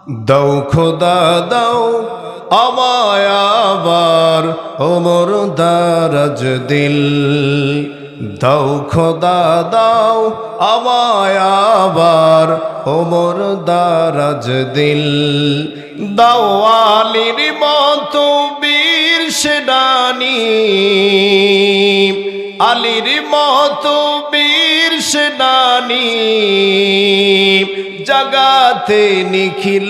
দাও খোদা দাও আমায় আবার ওমর দারাজ দিল। দাও খোদা দাও আমায় আবার ওমর দারাজ দিল। দাও আলীর মতো বীর সেনানী, আলীর মতো বীর সেনানী, জাগাতে নিখিল।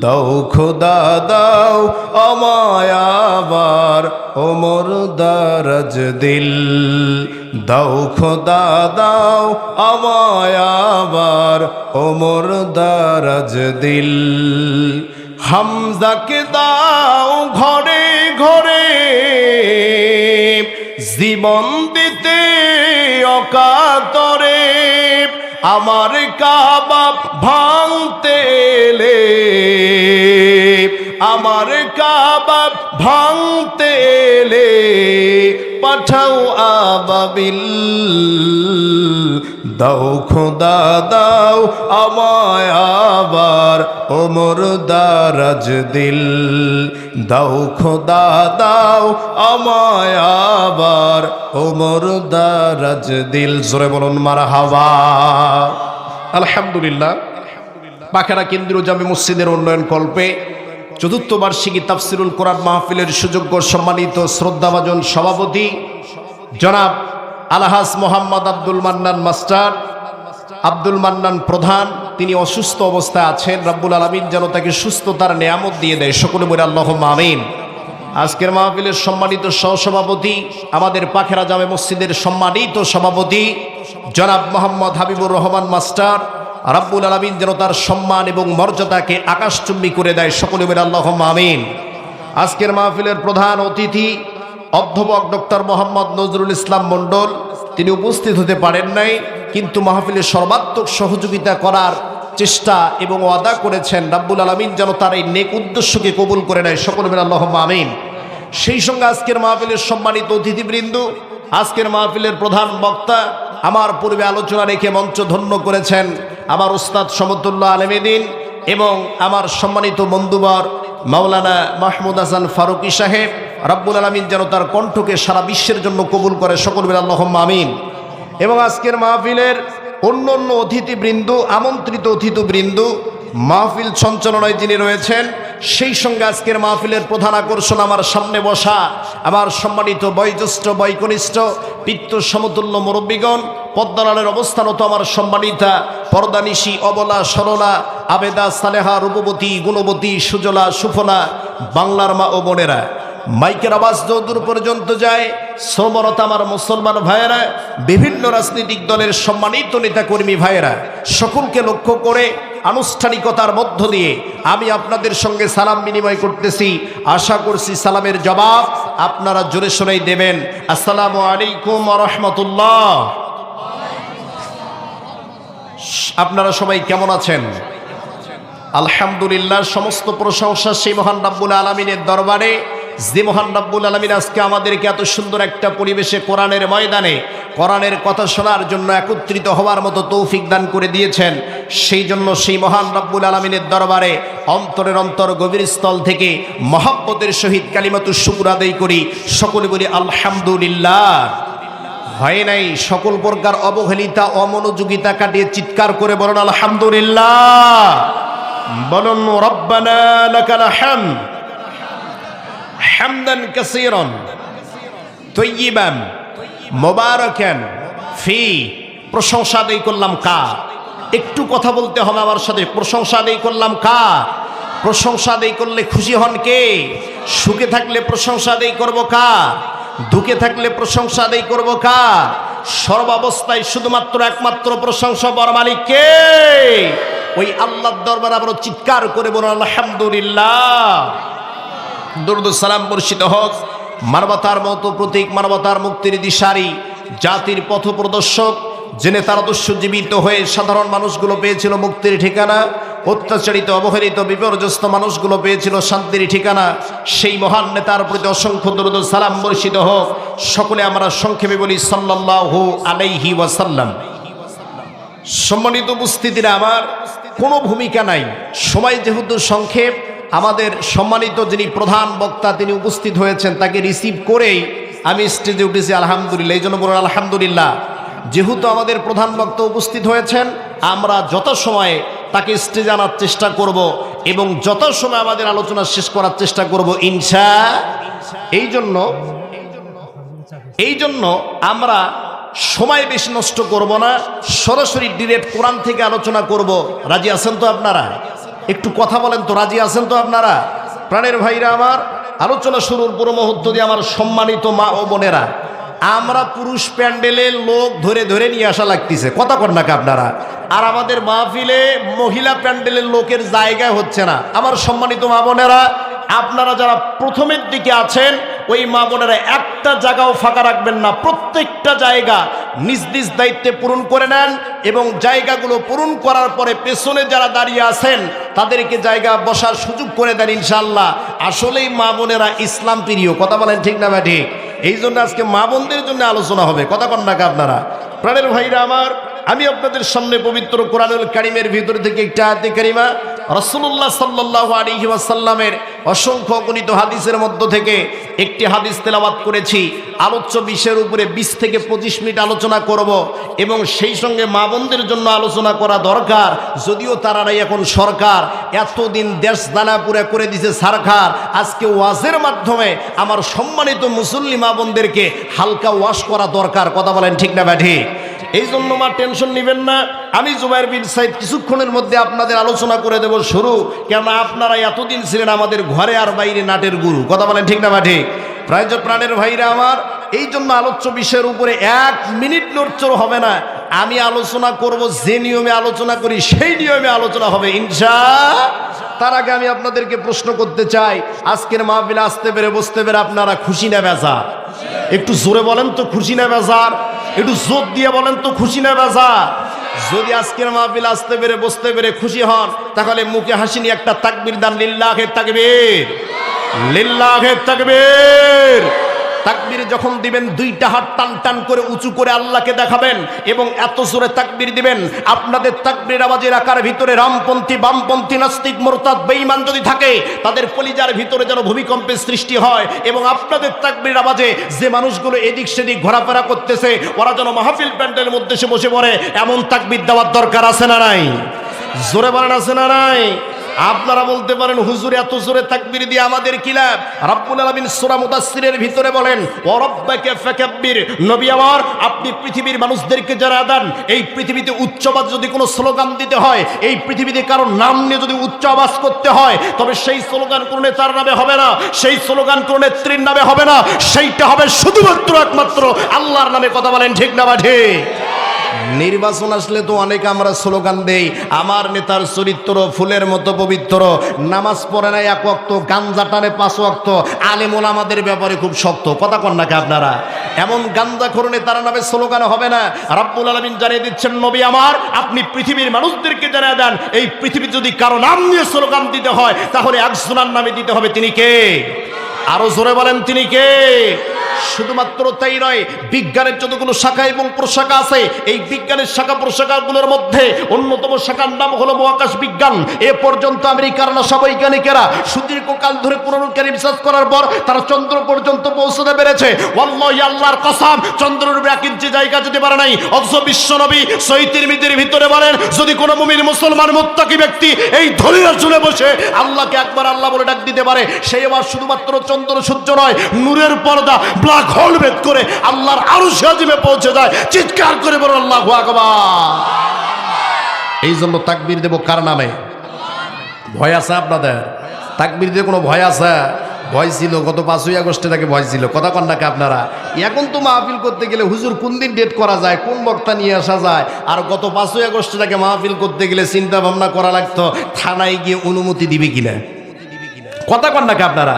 দাও খোদা দাও আমায় আবার ওমর দারাজ দিল। দাও খোদা দাও আমায় আবার ওমর দারাজ দিল। হামজাকে দাও ঘরে ঘরে জীবন দিতে অকাতরে, আমার কাবা ভাঙতে এলে, আমার কাবা ভাঙতে এলে পাঠাও আবাবিল। দাও খোদা দাও আমায় আবার ওমর দারাজ দিল। দাও খোদা দাও আমায় আবার ওমর দারাজ দিল। জোরে বলুন মারহাবা। আলহামদুলিল্লাহ। বাখেরা কেন্দ্রীয় জামে মসজিদের উন্নয়ন কল্পে চতুর্থ বার্ষিকী তাফসিরুল কোরআন মাহফিলের সুযোগ্য সম্মানিত শ্রদ্ধাভাজন সভাপতি জনাব আলহাজ মোহাম্মদ আব্দুল মান্নান মাস্টার, আব্দুল মান্নান প্রধান, তিনি অসুস্থ অবস্থায় আছেন। রব্বুল আলামিন যেন তাকে সুস্থতার নেয়ামত দিয়ে দেয়, সকলে বলে আল্লাহুম্মা আমিন। আজকের মাহফিলের সম্মানিত সহসভাপতি, আমাদের পাখেরা জামে মসজিদের সম্মানিত সভাপতি জনাব মোহাম্মদ হাবিবুর রহমান মাস্টার, রব্বুল আলামিন যেন তার সম্মান এবং মর্যাদাকে আকাশচুম্বী করে দেয়, সকলে বলে আল্লাহুম্মা আমিন। আজকের মাহফিলের প্রধান অতিথি অধ্যাপক ডক্টর মোহাম্মদ নজরুল ইসলাম মণ্ডল, তিনি উপস্থিত হতে পারেন নাই, কিন্তু মাহফিলের সর্বাত্মক সহযোগিতা করার চেষ্টা এবং ওয়াদা করেছেন। রব্বুল আলামিন যেন তার এই নেক উদ্দেশ্যকে কবুল করে নেয়, সকলে বলে আল্লাহুম্মা আমিন। সেই সঙ্গে আজকের মাহফিলের সম্মানিত অতিথিবৃন্দ, আজকের মাহফিলের প্রধান বক্তা, আমার পূর্বে আলোচনা রেখে মঞ্চ ধন্য করেছেন আমার উস্তাদ সমতুল্লাহ আলেমেদিন এবং আমার সম্মানিত বন্ধুবর মাওলানা মাহমুদ হাসান ফারুকী সাহেব। রব্বুল আলামিন যেন তার কণ্ঠকে সারা বিশ্বের জন্য কবুল করে, সকল বলে আল্লাহুম্মা আমিন। এবং আজকের মাহফিলের অন্য অন্য অতিথিবৃন্দ, আমন্ত্রিত অতিথিবৃন্দ, মাহফিল সঞ্চালনায় যিনি রয়েছেন, সেই সঙ্গে আজকের মাহফিলের প্রধান আকর্ষণ আমার সামনে বসা আমার সম্মানিত বয়োজ্যেষ্ঠ বয়কনিষ্ঠ পিত্ত সমতুল্য মুরব্বীগণ, পদ্মালালের অবস্থানত আমার সম্মানিতা পর্দানিশী অবলা সরলা আবেদা সালেহা রূপবতী গুণবতী সুজলা সুফলা বাংলার মা ও বোনেরা, মাইকের আওয়াজ যতদূর পর্যন্ত যায় শ্রমরত আমার মুসলমান ভাইয়েরা, বিভিন্ন রাজনৈতিক দলের সম্মানিত নেতাকর্মী ভাইয়েরা, সকলকে লক্ষ্য করে আনুষ্ঠানিকতার মধ্য দিয়ে আমি আপনাদের সঙ্গে সালাম বিনিময় করতেছি। আশা করছি সালামের জবাব আপনারা জোরে শোনাই দেবেন। আসসালামু আলাইকুম ওয়া রাহমাতুল্লাহ। আপনারা সবাই কেমন আছেন? আলহামদুলিল্লাহ। সমস্ত প্রশংসা সেই মহান রাব্বুল আলামিনের দরবারে, যে মহান রাব্বুল আলামিন আজকে আমাদেরকে এত সুন্দর একটা পরিবেশে কোরআনের ময়দানে কোরআনের কথা শোনার জন্য একত্রিত হওয়ার মতো তৌফিক দান করে দিয়েছেন। সেই জন্য সেই মহান রাব্বুল আলামিনের দরবারে অন্তরের অন্তর গভীর স্থল থেকে মহব্বতের সহিত কালিমাতুশ শুকর আদায় করি, সকলে বলি আলহামদুলিল্লাহ। হয় নাই সকল প্রকার অবহেলিতা অমনোযোগিতা কাটিয়ে চিৎকার করে বলুন আলহামদুলিল্লাহ। বলুন রব্বানা লাকাল হামদ হামদান কাসীরান তাইয়িবান মুবারাকান ফি। প্রশংসা আদায় করলাম কার? একটু কথা বলতে হবে আমার সাথে। প্রশংসা আদায় করলাম কার? প্রশংসা আদায় করলে খুশি হন কে? সুখে থাকলে প্রশংসা আদায় করব কার? দুঃখে থাকলে প্রশংসা আদায় করব কার? সর্বাবস্থায় শুধুমাত্র একমাত্র প্রশংসা বড় মালিক কে? ওই আল্লাহর দরবারে আমরা চিৎকার করে বলুন আলহামদুলিল্লাহ। দরুদ সালাম বর্ষিত হোক মানবতার মতো প্রতীক, মানবতার মুক্তির দিশারি, জাতির পথ প্রদর্শক, জেনে তার আদর্শ জীবিত হয়ে সাধারণ মানুষগুলো পেয়েছিল মুক্তির ঠিকানা, অত্যাচারিত অবহেলিত বিপর্যস্ত মানুষগুলো পেয়েছিল শান্তির ঠিকানা। সেই মহান নেতার প্রতি অসংখ্য দরুদ সালাম বর্ষিত হোক। সকলে আমরা সংক্ষেপে বলি সাল্লাল্লাহু আলাইহি ওয়াসাল্লাম। সম্মানিত উপস্থিতিরা আমার, কোনো ভূমিকা নাই। সময় যেহেতু সংক্ষেপ, আমাদের সম্মানিত যিনি প্রধান বক্তা তিনি উপস্থিত হয়েছেন, তাকে রিসিভ করেই আমি স্টেজে উঠেছি আলহামদুলিল্লাহ। এই জন্য বলুন আলহামদুলিল্লাহ। যেহেতু আমাদের প্রধান বক্তা উপস্থিত হয়েছেন, আমরা যথাসময়ে তাকে স্টেজে আনার চেষ্টা করব এবং যথাসময়ে আমাদের আলোচনা শেষ করার চেষ্টা করব এই জন্য আমরা সময় বেশি নষ্ট করব না, সরাসরি ডিরেক্ট কোরআন থেকে আলোচনা করব। রাজি আছেন তো আপনারা? একটু কথা বলেন তো, রাজি আছেন তো আপনারা? প্রাণের ভাইরা আমার, আলোচনা শুরুর পুরো মুহূর্ত দিয়ে আমার সম্মানিত মা ও বোনেরা, আমরা পুরুষ প্যান্ডেলের লোক ধরে ধরে নিয়ে আসা লাগতেছে, কথা কর নাকি আপনারা? আর আমাদের মাহফিলে মহিলা প্যান্ডেলের লোকের জায়গায় হচ্ছে না। আমার সম্মানিত মা বোনেরা, আপনারা যারা প্রথমের দিকে আছেন, ওই মা বোনেরা একটা জায়গাও ফাঁকা রাখবেন না, প্রত্যেকটা জায়গা নিজ নিজ দায়িত্বে পূরণ করে নেন এবং জায়গাগুলো পূরণ করার পরে পেছনে যারা দাঁড়িয়ে আছেন তাদেরকে জায়গা বসার সুযোগ করে দেন ইনশাআল্লাহ। আসলেই মা বোনেরা ইসলাম প্রিয়, কথা বলেন ঠিক না ঠিক? এই জন্য আজকে মা বোনদের জন্য আলোচনা হবে, কথা কন নাকি আপনারা? প্রাণের ভাইরা আমার, আমি আপনাদের সামনে পবিত্র কোরআনুল কারীমের ভিতর থেকে একটা আয়াতে কারিমা, রাসূলুল্লাহ সাল্লাল্লাহু আলাইহি ওয়াসাল্লামের অসংখ্য গণিত হাদিসের মধ্য থেকে একটি হাদিস তেলাওয়াত করেছি। আলোচ্য বিষয়ের উপরে 20 থেকে 25 মিনিট আলোচনা করব এবং সেই সঙ্গে মা বোনদের জন্য আলোচনা করা দরকার। যদিও তারাই এখন সরকার, এতদিন দেশ দানাপুরে করে দিছে সরকার, আজকে ওয়াজের মাধ্যমে আমার সম্মানিত মুসল্লি মা বোনদেরকে হালকা ওয়াশ করা দরকার, কথা বলেন ঠিক না ব্যাঠি? এই জন্য মা টেনশন নেবেন না, আমি জুবায়ের বিন সাইদ কিছুক্ষণের মধ্যে আপনাদের আলোচনা করে দেব শুরু। কেন আপনারা এতদিন ছিলেন আমাদের ঘরে আর বাইরে নাটের গুরু, কথা বলেন ঠিক না ঠিক? প্রাণের ভাইরা আমার, এই জন্য আলোচ্য বিষয়ের উপরে 1 মিনিট নড়চড় হবে না। আমি আলোচনা করব, যে নিয়মে আলোচনা করি সেই নিয়মে আলোচনা হবে ইনশাআল্লাহ। তার আগে আমি আপনাদেরকে প্রশ্ন করতে চাই, আজকের মাহফিলে আসতে পেরে বসতে পেরে আপনারা খুশি না বেজার? একটু জোরে বলেন তো, খুশি না বেজার? একটু জোর দিয়ে বলেন তো, খুশি না বেজার? যদি আজকের মাহফিল আসতে পেরে বসতে পেরে খুশি হন, তাহলে মুখে হাসি নিয়ে একটা তাকবীর দান, লিল্লাহে তাকবীর, লিল্লাহে তাকবীর। তাকবীর যখন দিবেন, 2টা হাত টান টান করে উঁচু করে আল্লাহকে দেখাবেন এবং এত জোরে তাকবীর দিবেন, আপনাদের তাকবীর আওয়াজের আকার ভিতরে রামপন্থী, বামপন্থী, নাস্তিক, মুরতাদ, বেঈমান যদি থাকে, তাদের কলিজার ভিতরে যেন ভূমিকম্পের সৃষ্টি হয় এবং আপনাদের তাকবীর আওয়াজে যে মানুষগুলো এদিক সেদিক ঘোরাফেরা করতেছে, ওরা যেন মাহফিল প্যান্ডেলের মধ্যে এসে বসে পড়ে, এমন তাকবীর দেওয়ার দরকার আছে না নাই? জোরে বলেন, আছে না নাই? আপনারা বলতে পারেন, হুজুর এত জোরে তাকবীর দিয়ে আমাদের কি লাভ? রব্বুল আলামিন সূরা মুদাসসিরের ভিতরে বলেন, ওয়া রাব্বাকা ফাকাব্বির। নবী আমার, আপনি পৃথিবীর মানুষদেরকে জানায় দেন, এই পৃথিবীতে উচ্চবাদ যদি কোনো স্লোগান দিতে হয়, এই পৃথিবীতে কারো নাম নিয়ে যদি উচ্চ আওয়াজ করতে হয়, তবে সেই স্লোগান কোনো নেতার নামে হবে না, সেই স্লোগান কোনো নেত্রীর নামে হবে না, সেইটা হবে শুধুমাত্র একমাত্র আল্লাহর নামে, কথা বলেন ঠিক না ঠিক? নির্বাচন আসলে তো অনেক আমরা স্লোগান দেই, আমার নেতার চরিত্র ফুলের মতো পবিত্র, নামাজ পড়ে না 1 ওয়াক্ত, গাঞ্জা টানে 5 ওয়াক্ত, আলেম ওলামাদের ব্যাপারে খুব শক্ত, কথা কন নাকি আপনারা? এমন গাঞ্জাখোর নেতার নামে স্লোগান হবে না। রব্বুল আলামিন জানিয়ে দিচ্ছেন, নবী আমার, আপনি পৃথিবীর মানুষদেরকে জানিয়ে দেন, এই পৃথিবী যদি কারো নাম নিয়ে স্লোগান দিতে হয়, তাহলে একজনের নামে দিতে হবে, তিনি কে? আরো জোরে বলেন, তিনি কে? শুধুমাত্র তাই নয়, বিজ্ঞানের যতগুলো শাখা এবং প্রশাখা আছে, এই বিজ্ঞানের শাখা প্রশাখাগুলোর মধ্যে অন্যতম শাখার নাম হলো মহাকাশ বিজ্ঞান। এ পর্যন্ত আমেরিকার নাসা বৈজ্ঞানিকেরা সুদীর্ঘকাল ধরে পুনরুক্তি রিসার্চ করার পর তারা চন্দ্র পর্যন্ত পৌঁছতে পেরেছে। ওয়াল্লাহি, আল্লাহর কসম, চন্দ্রের উপরে 1 ইঞ্চি জায়গা যেতে পারে নাই। অথচ বিশ্বনবী সহিহ তিরমিজির ভিতরে বলেন, যদি কোনো মুমিন মুসলমান মুত্তাকি ব্যক্তি এই ধরিয়ার চুলে বসে আল্লাহকে একবার আল্লাহ বলে ডাক দিতে পারে, সেই আবার শুধুমাত্র চন্দ্র সূর্য নয়, নূরের পর্দা ব্ল্যাক হোল ভেদ করে আল্লাহর আরশে আজিমে পৌঁছে যায়। চিৎকার করে বলেন আল্লাহু আকবার। এই জন্য তাকবীর দেব কার নামে? ভয় আছে আপনাদের? তাকবীর দিয়ে কোনো ভয় আছে? ভয় ছিল গত 5ই আগস্টে, তাকে ভয় ছিল, কথা কন নাকি আপনারা? এখন তো মাহফিল করতে গেলে হুজুর কোন দিন ডেট করা যায়, কোন বক্তা নিয়ে আসা যায়, আর গত 5ই আগস্টে তাকে মাহফিল করতে গেলে চিন্তা ভাবনা করা লাগতো থানায় গিয়ে অনুমতি দিবে কিনা, কথা কন নাকি আপনারা?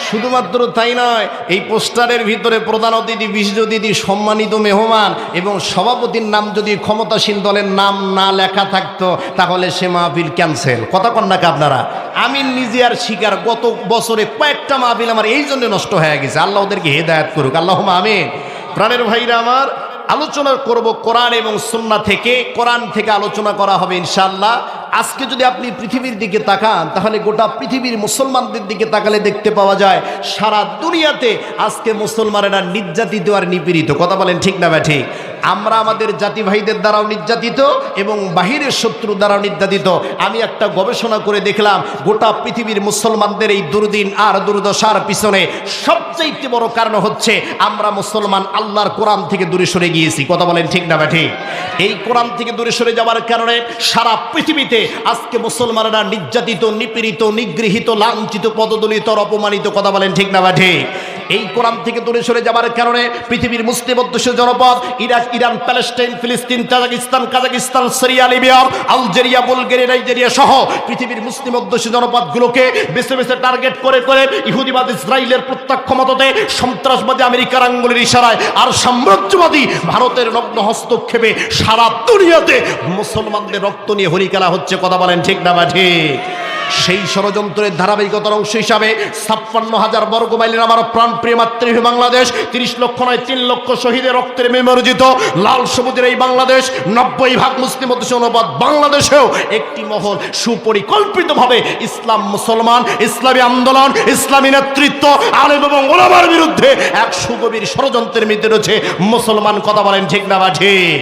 শুধুমাত্র তাই নয়, এই পোস্টারের ভিতরে প্রধান অতিথি, বিশিষ্ট অতিথি, সম্মানিত মেহমান এবং সভাপতির নাম যদি ক্ষমতাসীন দলের নাম না লেখা থাকতো, তাহলে সে মাহফিল ক্যান্সেল, কথা কন নাকি আপনারা? আমি নিজে আর শিকার, গত বছরে কয়েকটা মাহফিল আমার এই জন্য নষ্ট হয়ে গেছে। আল্লাহ ওদেরকে হেদায়েত করুক, আল্লাহুম্মা আমিন। প্রাণের ভাইরা আমার, আলোচনা করব কোরআন এবং সুন্নাহ থেকে। কোরআন থেকে আলোচনা করা হবে ইনশাআল্লাহ। আজকে যদি আপনি পৃথিবীর দিকে তাকান তাহলে গোটা পৃথিবীর মুসলমানদের দিকে তাকালে দেখতে পাওয়া যায় সারা দুনিয়াতে আজকে মুসলমানেরা নির্যাতিত আর নিপীড়িত। কথা বলেন ঠিক না ব্যাঠি? আমরা আমাদের জাতি ভাইদের দ্বারাও নির্যাতিত এবং বাহিরের শত্রু দ্বারাও নির্যাতিত। আমি একটা গবেষণা করে দেখলাম গোটা পৃথিবীর মুসলমানদের এই দুর্দিন আর দুর্দশার পিছনে সবচেয়ে বড় কারণ হচ্ছে আমরা মুসলমান আল্লাহর কোরআন থেকে দূরে সরে গিয়েছি। কথা বলেন ঠিক না ব্যাঠি? এই কোরআন থেকে দূরে সরে যাওয়ার কারণে সারা পৃথিবীতে আজকে মুসলমানেরা নির্যাতিত, নিপীড়িত, নিগৃহীত, লাঞ্ছিত, পদদলিত, অপমানিত। কথা বলেন ঠিক না ব্যাঠি? এই কোরআন থেকে দূরে সরে যাওয়ার কারণে পৃথিবীর মুসলিম অধ্যুষিত জনপদ ইরাক, ইরান, প্যালেস্টাইন, ফিলিস্তিন, Tajikistan, Kazakhstan, Syria, Libya, Algeria, Bulgaria, Nigeria সহ পৃথিবীর মুসলিম অধ্যুষিত জনপদগুলোকে বেছে বেছে টার্গেট করে করে ইহুদিবাদ ইসরায়েলের প্রত্যক্ষ মদতে, সন্ত্রাসবাদী আমেরিকার আঙ্গুলের ইশারায় আর সাম্রাজ্যবাদী ভারতের নগ্ন হস্তক্ষেপে সারা দুনিয়াতে মুসলমানদের রক্ত নিয়ে হরিকেলা হচ্ছে। কথা বলেন ঠিক না বা ঠিক? সেই ষড়যন্ত্রের ধারাবাহিকতার অংশ হিসাবে 56,000 বর্গ মাইলের আমার প্রাণপ্রিয় মাতৃভূমি বাংলাদেশ, 30 লক্ষ নয় 3 লক্ষ শহীদের রক্তের বিমর্জিত লাল সবুজের এই বাংলাদেশ, 90% মুসলিম অধ্যুষিত জনপদ বাংলাদেশেও একটি মহল সুপরিকল্পিতভাবে ইসলাম, মুসলমান, ইসলামী আন্দোলন, ইসলামী নেতৃত্ব, আলেম এবং ওলামার বিরুদ্ধে এক সুগভীর ষড়যন্ত্রের মধ্যে রয়েছে মুসলমান। কথা বলেন ঠিক না বা ঠিক?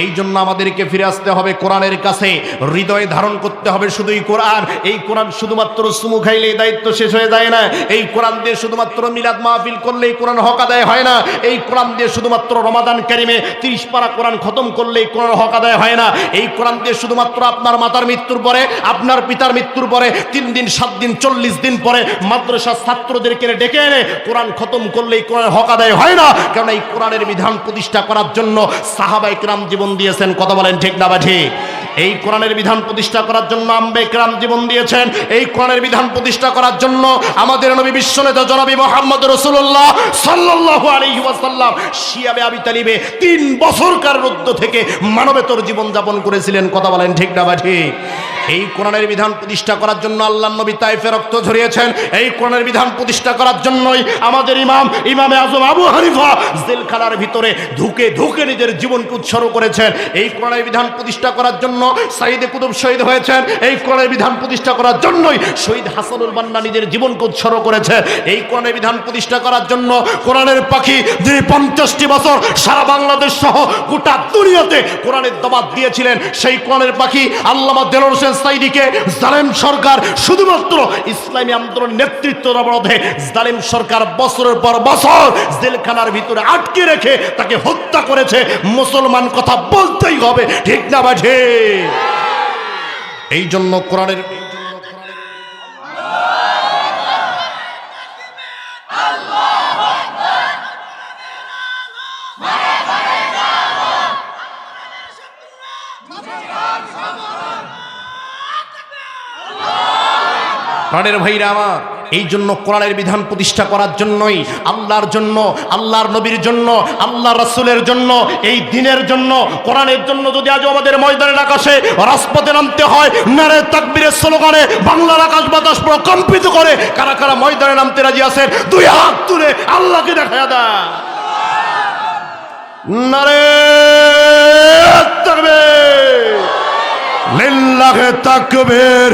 এই জন্য আমাদেরকে ফিরে আসতে হবে কোরআনের কাছে, হৃদয়ে ধারণ করতে হবে শুধুই কোরআন। এই কোরআন শুধুমাত্র চুমু খাইলেই দায়িত্ব শেষ হয়ে যায় না। এই কোরআন দিয়ে শুধুমাত্র মিলাদ মাহফিল করলেই কোরআন হক আদায় হয় না। এই কোরআন দিয়ে শুধুমাত্র রমাদান কারিমে 30 পারা কোরআন খতম করলেই কোরআন হক আদায় হয় না। এই কোরআন দিয়ে শুধুমাত্র আপনার মাতার মৃত্যুর পরে, আপনার পিতার মৃত্যুর পরে 3 দিন, 7 দিন, 40 দিন পরে মাদ্রাসার ছাত্রদেরকে ডেকে এনে কোরআন খতম করলেই কোরআন হক আদায় হয় না। কারণ এই কোরআনের বিধান প্রতিষ্ঠা করার জন্য সাহাবায়ে কেরাম জীবন দিয়েছেন। কথা বলেন ঠিক না বা ঠিক? এই কোরআনের বিধান প্রতিষ্ঠা করার জন্য আম্বিয়া কেরাম জীবন দিয়েছেন। এই কোরআনের বিধান প্রতিষ্ঠা করার জন্য আমাদের নবী বিশ্বনেতা জনাবি মুহাম্মদ রাসূলুল্লাহ সাল্লাল্লাহু আলাইহি ওয়াসাল্লাম শিয়াবে আবি তালিবে 3 বছর কারারুদ্ধ থেকে মানবেতর জীবন যাপন করেছিলেন। কথা বলেন ঠিক না বা ঠিক? এই কোরআনের বিধান প্রতিষ্ঠা করার জন্য আল্লাহর নবী তায়েফে রক্ত ঝরিয়েছেন। এই কোরআনের বিধান প্রতিষ্ঠা করার জন্যই আমাদের ইমামে আজম আবু হানিফা জেলখানার ভিতরে ধুকে ধুকে নিজের জীবনকে উৎসর্গ করেছেন। এই কোরআনের বিধান প্রতিষ্ঠা করার জন্য সাইয়েদে কুতুব শহীদ হয়েছেন। এই কোরআনের বিধান প্রতিষ্ঠা করার জন্যই শহীদ হাসানুল বান্না নিজের জীবনকে উৎসর্গ করেছেন। এই কোরআনের বিধান প্রতিষ্ঠা করার জন্য কোরআনের পাখি যিনি 50টি বছর সারা বাংলাদেশ সহ গোটা দুনিয়াতে কোরআনের দাওয়াত দিয়েছিলেন, সেই কোরআনের পাখি আল্লামা দেলোয়ার হোসেন সাইদিকে জালেম সরকার শুধুমাত্র ইসলামী আন্দোলন নেতৃত্ব অবরোধে জালেম সরকার বছরের পর বছর জেলখানার ভিতরে আটকে রেখে তাকে হত্যা করেছে। মুসলমান কথা বলতেই হবে, ঠিক না বা ঠিক? এই জন্য কোরআনের প্রাণের ভাইরা আমার, এই জন্য কোরআনের বিধান প্রতিষ্ঠা করার জন্যই আল্লাহর জন্য, আল্লাহর নবীর জন্য, আল্লাহ রাসূলের জন্য, এই দ্বীনের জন্য, কোরআনের জন্য যদি আজ আমাদের ময়দানের আকাশে রাজপথে নামতে হয়, নারে তাকবীরের স্লোগানে বাংলার আকাশ বাতাস পুরো কম্পিত করে, কারা কারা ময়দানে নামতে রাজি আছেন? 2 হাত তুলে আল্লাহকে দেখায়া দেন। নারে তাকবীর, লিল্লাহি তাকবীর।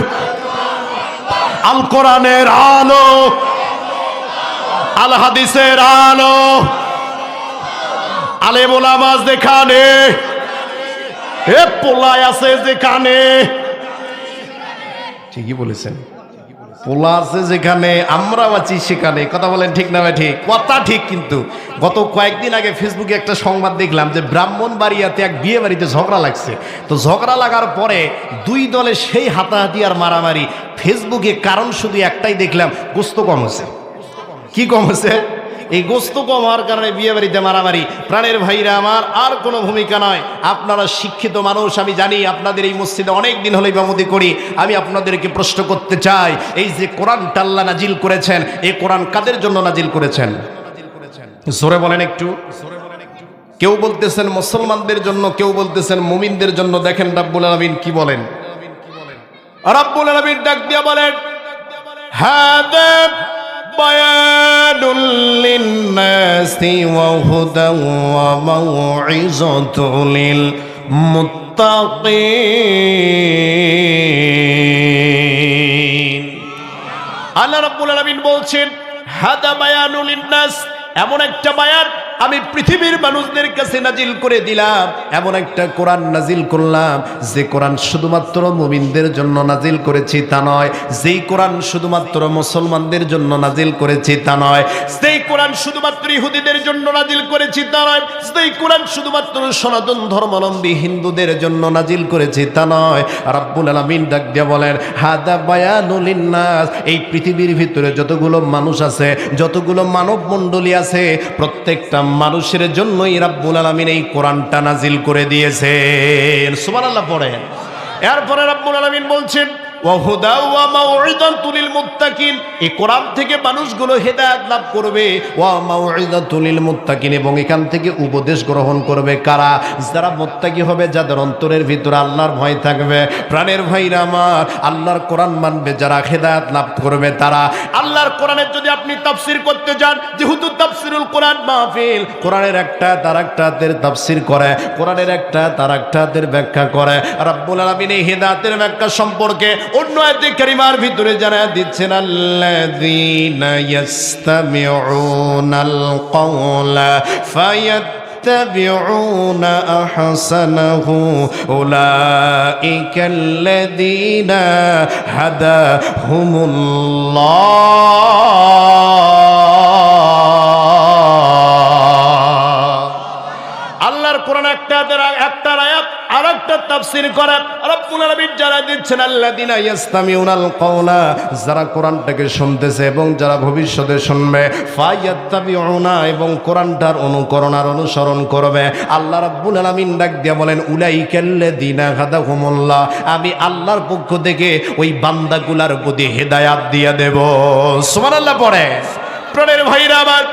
আল কোরআনের আলো, আল হাদিসের আলো, আলেম ওলামা যেখানে, এ পোলাই আছে যেখানে, ঠিকই বলেছেন, পোলা আছে যেখানে আমরাও আছি সেখানে। কথা বলেন ঠিক না ভাই? ঠিক কথা ঠিক। কিন্তু গত কয়েকদিন আগে ফেসবুকে একটা সংবাদ দেখলাম যে ব্রাহ্মণবাড়িয়াতে এক বিয়ে বাড়িতে ঝগড়া লাগছে। তো ঝগড়া লাগার পরে 2 দলে সেই হাতাহাতি আর মারামারি। ফেসবুকে কারণ শুধু একটাই দেখলাম, গোস্ত কম হয়েছে। কি কম হয়েছে? এই গোস্ত কম হওয়ার কারণে বিয়ে বাড়িতে মারামারি। প্রাণের ভাইরা আমার, আর কোনো ভূমিকা নয়। আপনারা শিক্ষিত মানুষ, আমি জানি আপনাদের এই মসজিদে অনেক দিন হলো ইমামতি করি। আমি আপনাদেরকে প্রশ্ন করতে চাই, এই যে কোরআনটা আল্লাহ নাজিল করেছেন, এই কোরআন কাদের জন্য নাজিল করেছেন? জোরে বলেন একটু। কেউ বলতেছেন মুসলমানদের জন্য, কেউ বলতেছেন মুমিনদের জন্য। দেখেন রাব্বুল আলামিন কি বলেন। রাব্বুল আলামিন ডাক দিয়া বলেন, হাদা বায়ানুল লিন্নাসি ওয়া হুদাও ওয়া মাউইযাতুল লিল মুত্তাকিন। আল্লাহ রাব্বুল আলামিন বলছেন হাদা বায়ানুল লিন্নাস, এমন একটা বায়ান আমি পৃথিবীর মানুষদের কাছে নাজিল করে দিলাম, এমন একটা কোরআন নাজিল করলাম যে কোরআন শুধুমাত্র মুমিনদের জন্য নাজিল করেছি তা নয়, যেই কোরআন শুধুমাত্র মুসলমানদের জন্য নাজিল করেছি তা নয়, যেই কোরআন শুধুমাত্র ইহুদিদের জন্য নাজিল করেছি তা নয়, যেই কোরআন শুধুমাত্র সনাতন ধর্মাবলম্বী হিন্দুদের জন্য নাজিল করেছি তা নয়। রাব্বুল আলামিন ডাক দিয়ে বলেন হাদা বায়ানুল লিন্নাস, এই পৃথিবীর ভিতরে যতগুলো মানুষ আছে, যতগুলো মানব মণ্ডলী আছে, প্রত্যেকটা মানুষের জন্যই রাব্বুল আলামিন এই কোরআনটা নাজিল করে দিয়েছেন। সুবহানাল্লাহ পড়েন। এরপরে রাব্বুল আলামিন বলছেন ওয়াহুদা ওয়া মাউইযাতুল লিল মুত্তাকিন, এই কোরআন থেকে মানুষগুলো হেদায়েত লাভ করবে। ওয়া মাউইযাতুল লিল মুত্তাকিন, এবং এখান থেকে উপদেশ গ্রহণ করবে কারা? যারা মুত্তাকি হবে, যাদের অন্তরের ভিতরে আল্লাহর ভয় থাকবে। প্রাণের ভাইরা আমার, আল্লাহর কোরআন মানবে যারা, হেদায়েত লাভ করবে তারা। আল্লাহর কোরআনের যদি আপনি তাফসীর করতে যান, যেহেতু তাফসীরুল কোরআন মাহফিল, কোরআনের একটা তার একটাদের তাফসীর করে, কোরআনের একটা তার একটাদের ব্যাখ্যা করে। রাব্বুল আলামিন এই হেদায়েতের ব্যাখ্যা সম্পর্কে অন্য আয়াতে কারিমার ভিতরে জানায়া দিচ্ছেন আল্লাযীনা ইয়াসতামিউনাল কওলা ফায়াত্তাবিউনা আহসানাহু উলাইকাল্লাযীনা হাদাহুমুল্লাহ। আল্লাহর কোরআন একটা আয়াত আর একটা তাফসীর করে রব্বুল আলামিন যারা দিচ্ছেন আল্লাযীনা ইয়াসতামিউনাল কওলা, যারা কোরআনটাকে শুনতেছে এবং যারা ভবিষ্যতে শুনবে, ফায়াত্তাবিউনা, এবং কোরআনটার অনুকরণ আর অনুসরণ করবে। আল্লাহ রাব্বুল আলামিন ডাক দিয়ে বলেন উলাইকাল্লাযীনা হাদাহুমুল্লাহ, আমি আল্লাহর পক্ষ থেকে ওই বান্দাগুলার প্রতি হেদায়েত দিয়ে দেব। সুবহানাল্লাহ পড়ে। প্রাণের ভাইরা আমার,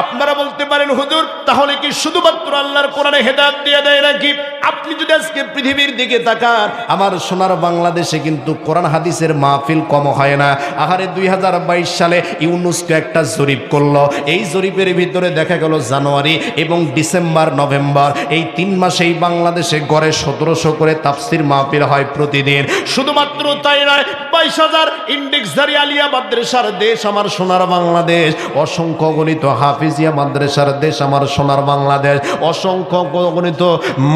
আপনারা বলতে পারেন হুজুর তাহলে কি শুধুমাত্র আল্লাহর কোরআনে হেদায়েত দিয়ে দেয় নাকি? আপনি যদি আজকে পৃথিবীর দিকে তাকান, আমার সোনার বাংলাদেশে কিন্তু কোরআন হাদিসের মাহফিল কম হয় না। আহারে 2022 সালে ইউনুস্কো একটা জরিপ করলো, এই জরিপের ভিতরে দেখা গেল জানুয়ারি এবং ডিসেম্বর নভেম্বর এই 3 মাসেই বাংলাদেশে গড়ে 1700 করে তাফসীর মাহফিল হয় প্রতিদিন। শুধুমাত্র তাই নয়, 22,000 ইন্ডেক্সধারী আলিয়া মাদ্রাসার দেশ আমার সোনার বাংলাদেশ, অসংখ্য গণিত হাফিজিয়া মাদ্রাসার দেশ আমার সোনার বাংলাদেশ, অসংখ্য গণিত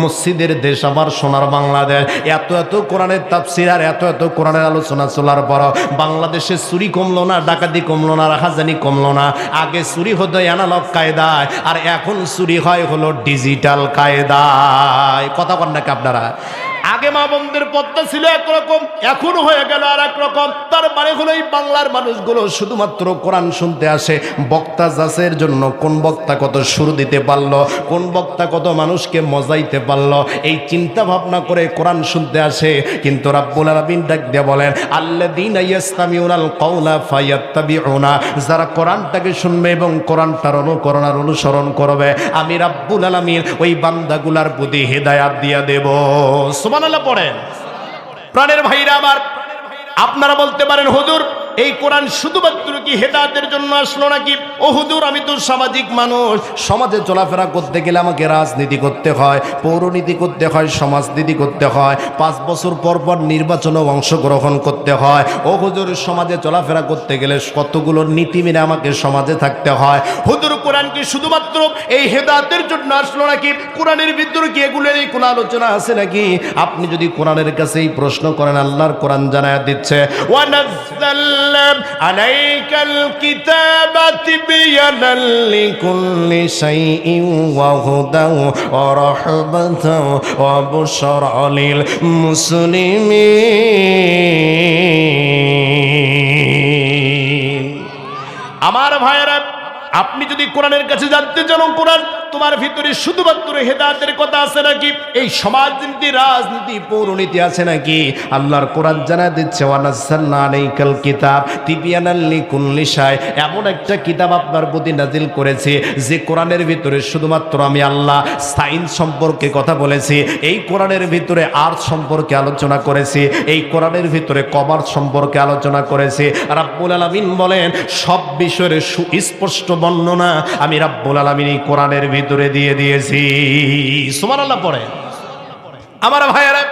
মসজিদের দেশ আমার সোনার বাংলাদেশ। এত এত কোরআনের তাফসীর আর এত এত কোরআনের আলোচনা চলার পর বাংলাদেশে চুরি কমলো না, ডাকাতি কমলো না, রাহাজানি কমলো না। আগে চুরি হতো অ্যানালগ কায়দায়, আর এখন চুরি হয় হলো ডিজিটাল কায়দায়। কথা বলেন নাকি আপনারা? আগে মা বোনদের পদ্মা ছিল একরকম, এখন হয়ে গেল আর এক রকম। তার মানে হলো এই বাংলার মানুষগুলো শুধুমাত্র কোরআন শুনতে আসে বক্তা যাচের জন্য, কোন বক্তা কত সুর দিতে পারলো, কোন বক্তা কত মানুষকে মজাইতে পারলো, এই চিন্তা ভাবনা করে কোরআন শুনতে আসে। কিন্তু রাব্বুল আলামিন ডাক দিয়ে বলেন আল্লাযীনা ইয়াসতামিউনাল কওলা ফায়াত্তাবিউনা, যারা কোরআনটাকে শুনবে এবং কোরআনটার অনুকরণ আর অনুসরণ করবে, আমি রাব্বুল আলামিন ওই বান্দাগুলার প্রতি হেদায়েত দিয়ে দেব। সুবহানাল্লাহ পড়েন। প্রাণের ভাইরা আমার, আপনারা বলতে পারেন হুজুর এই কোরআন শুধুমাত্র কি হেদায়েতের জন্য আসলো নাকি? ও হুজুর আমি তো সামাজিক মানুষ, সমাজে চলাফেরা করতে গেলে আমাকে রাজনীতি করতে হয়, পৌরনীতি করতে হয়, সমাজনীতি করতে হয়, 5 বছর পর পর নির্বাচনে অংশগ্রহণ করতে হয়। ও হুজুর সমাজে চলাফেরা করতে গেলে কতগুলো নীতি মেনে আমাকে সমাজে থাকতে হয়। হুজুর কোরআন কি শুধুমাত্র এই হেদায়েতের জন্য আসলো নাকি? কোরআনের ভিতরে কি এগুলোর এই কোনো আলোচনা আছে নাকি? আপনি যদি কোরআনের কাছে এই প্রশ্ন করেন, আল্লাহর কোরআন জানায়া দিচ্ছে ওয়া নাযাল عليك الكتاب تبيانا لكل شيء وهدى ورحمة وبشرى للمسلمين। আমার ভাইরা, আপনি যদি কোরআনের কাছে জানতে চান কোরআন তোমার ভিতরে শুধুমাত্র হেদায়েতের কথা আছে নাকি, এই সমাজনীতি, রাজনীতি, পৌরনীতি আছে নাকি? আল্লাহর কোরআন জানা দিচ্ছে ওয়া নাযালনা আলাইকাল কিতাব তিবয়ানাল লিকুল্লি শাই, এমন একটা কিতাব আপনার প্রতি নাজিল করেছে যে কোরআনের ভিতরে শুধুমাত্র আমি আল্লাহ সায়েন্স সম্পর্কে কথা বলেছি, এই কোরআনের ভিতরে আর্ট সম্পর্কে আলোচনা করেছি, এই কোরআনের ভিতরে কমার্স সম্পর্কে আলোচনা করেছি। রাব্বুল আলামিন বলেন সব বিষয়ের সুস্পষ্ট বর্ণনা আমি রাব্বুল আলামিন এই কোরআনের ভিতরে দিয়ে দিয়েছি। সুবহানাল্লাহ পড়ে। আমার ভাইয়েরা,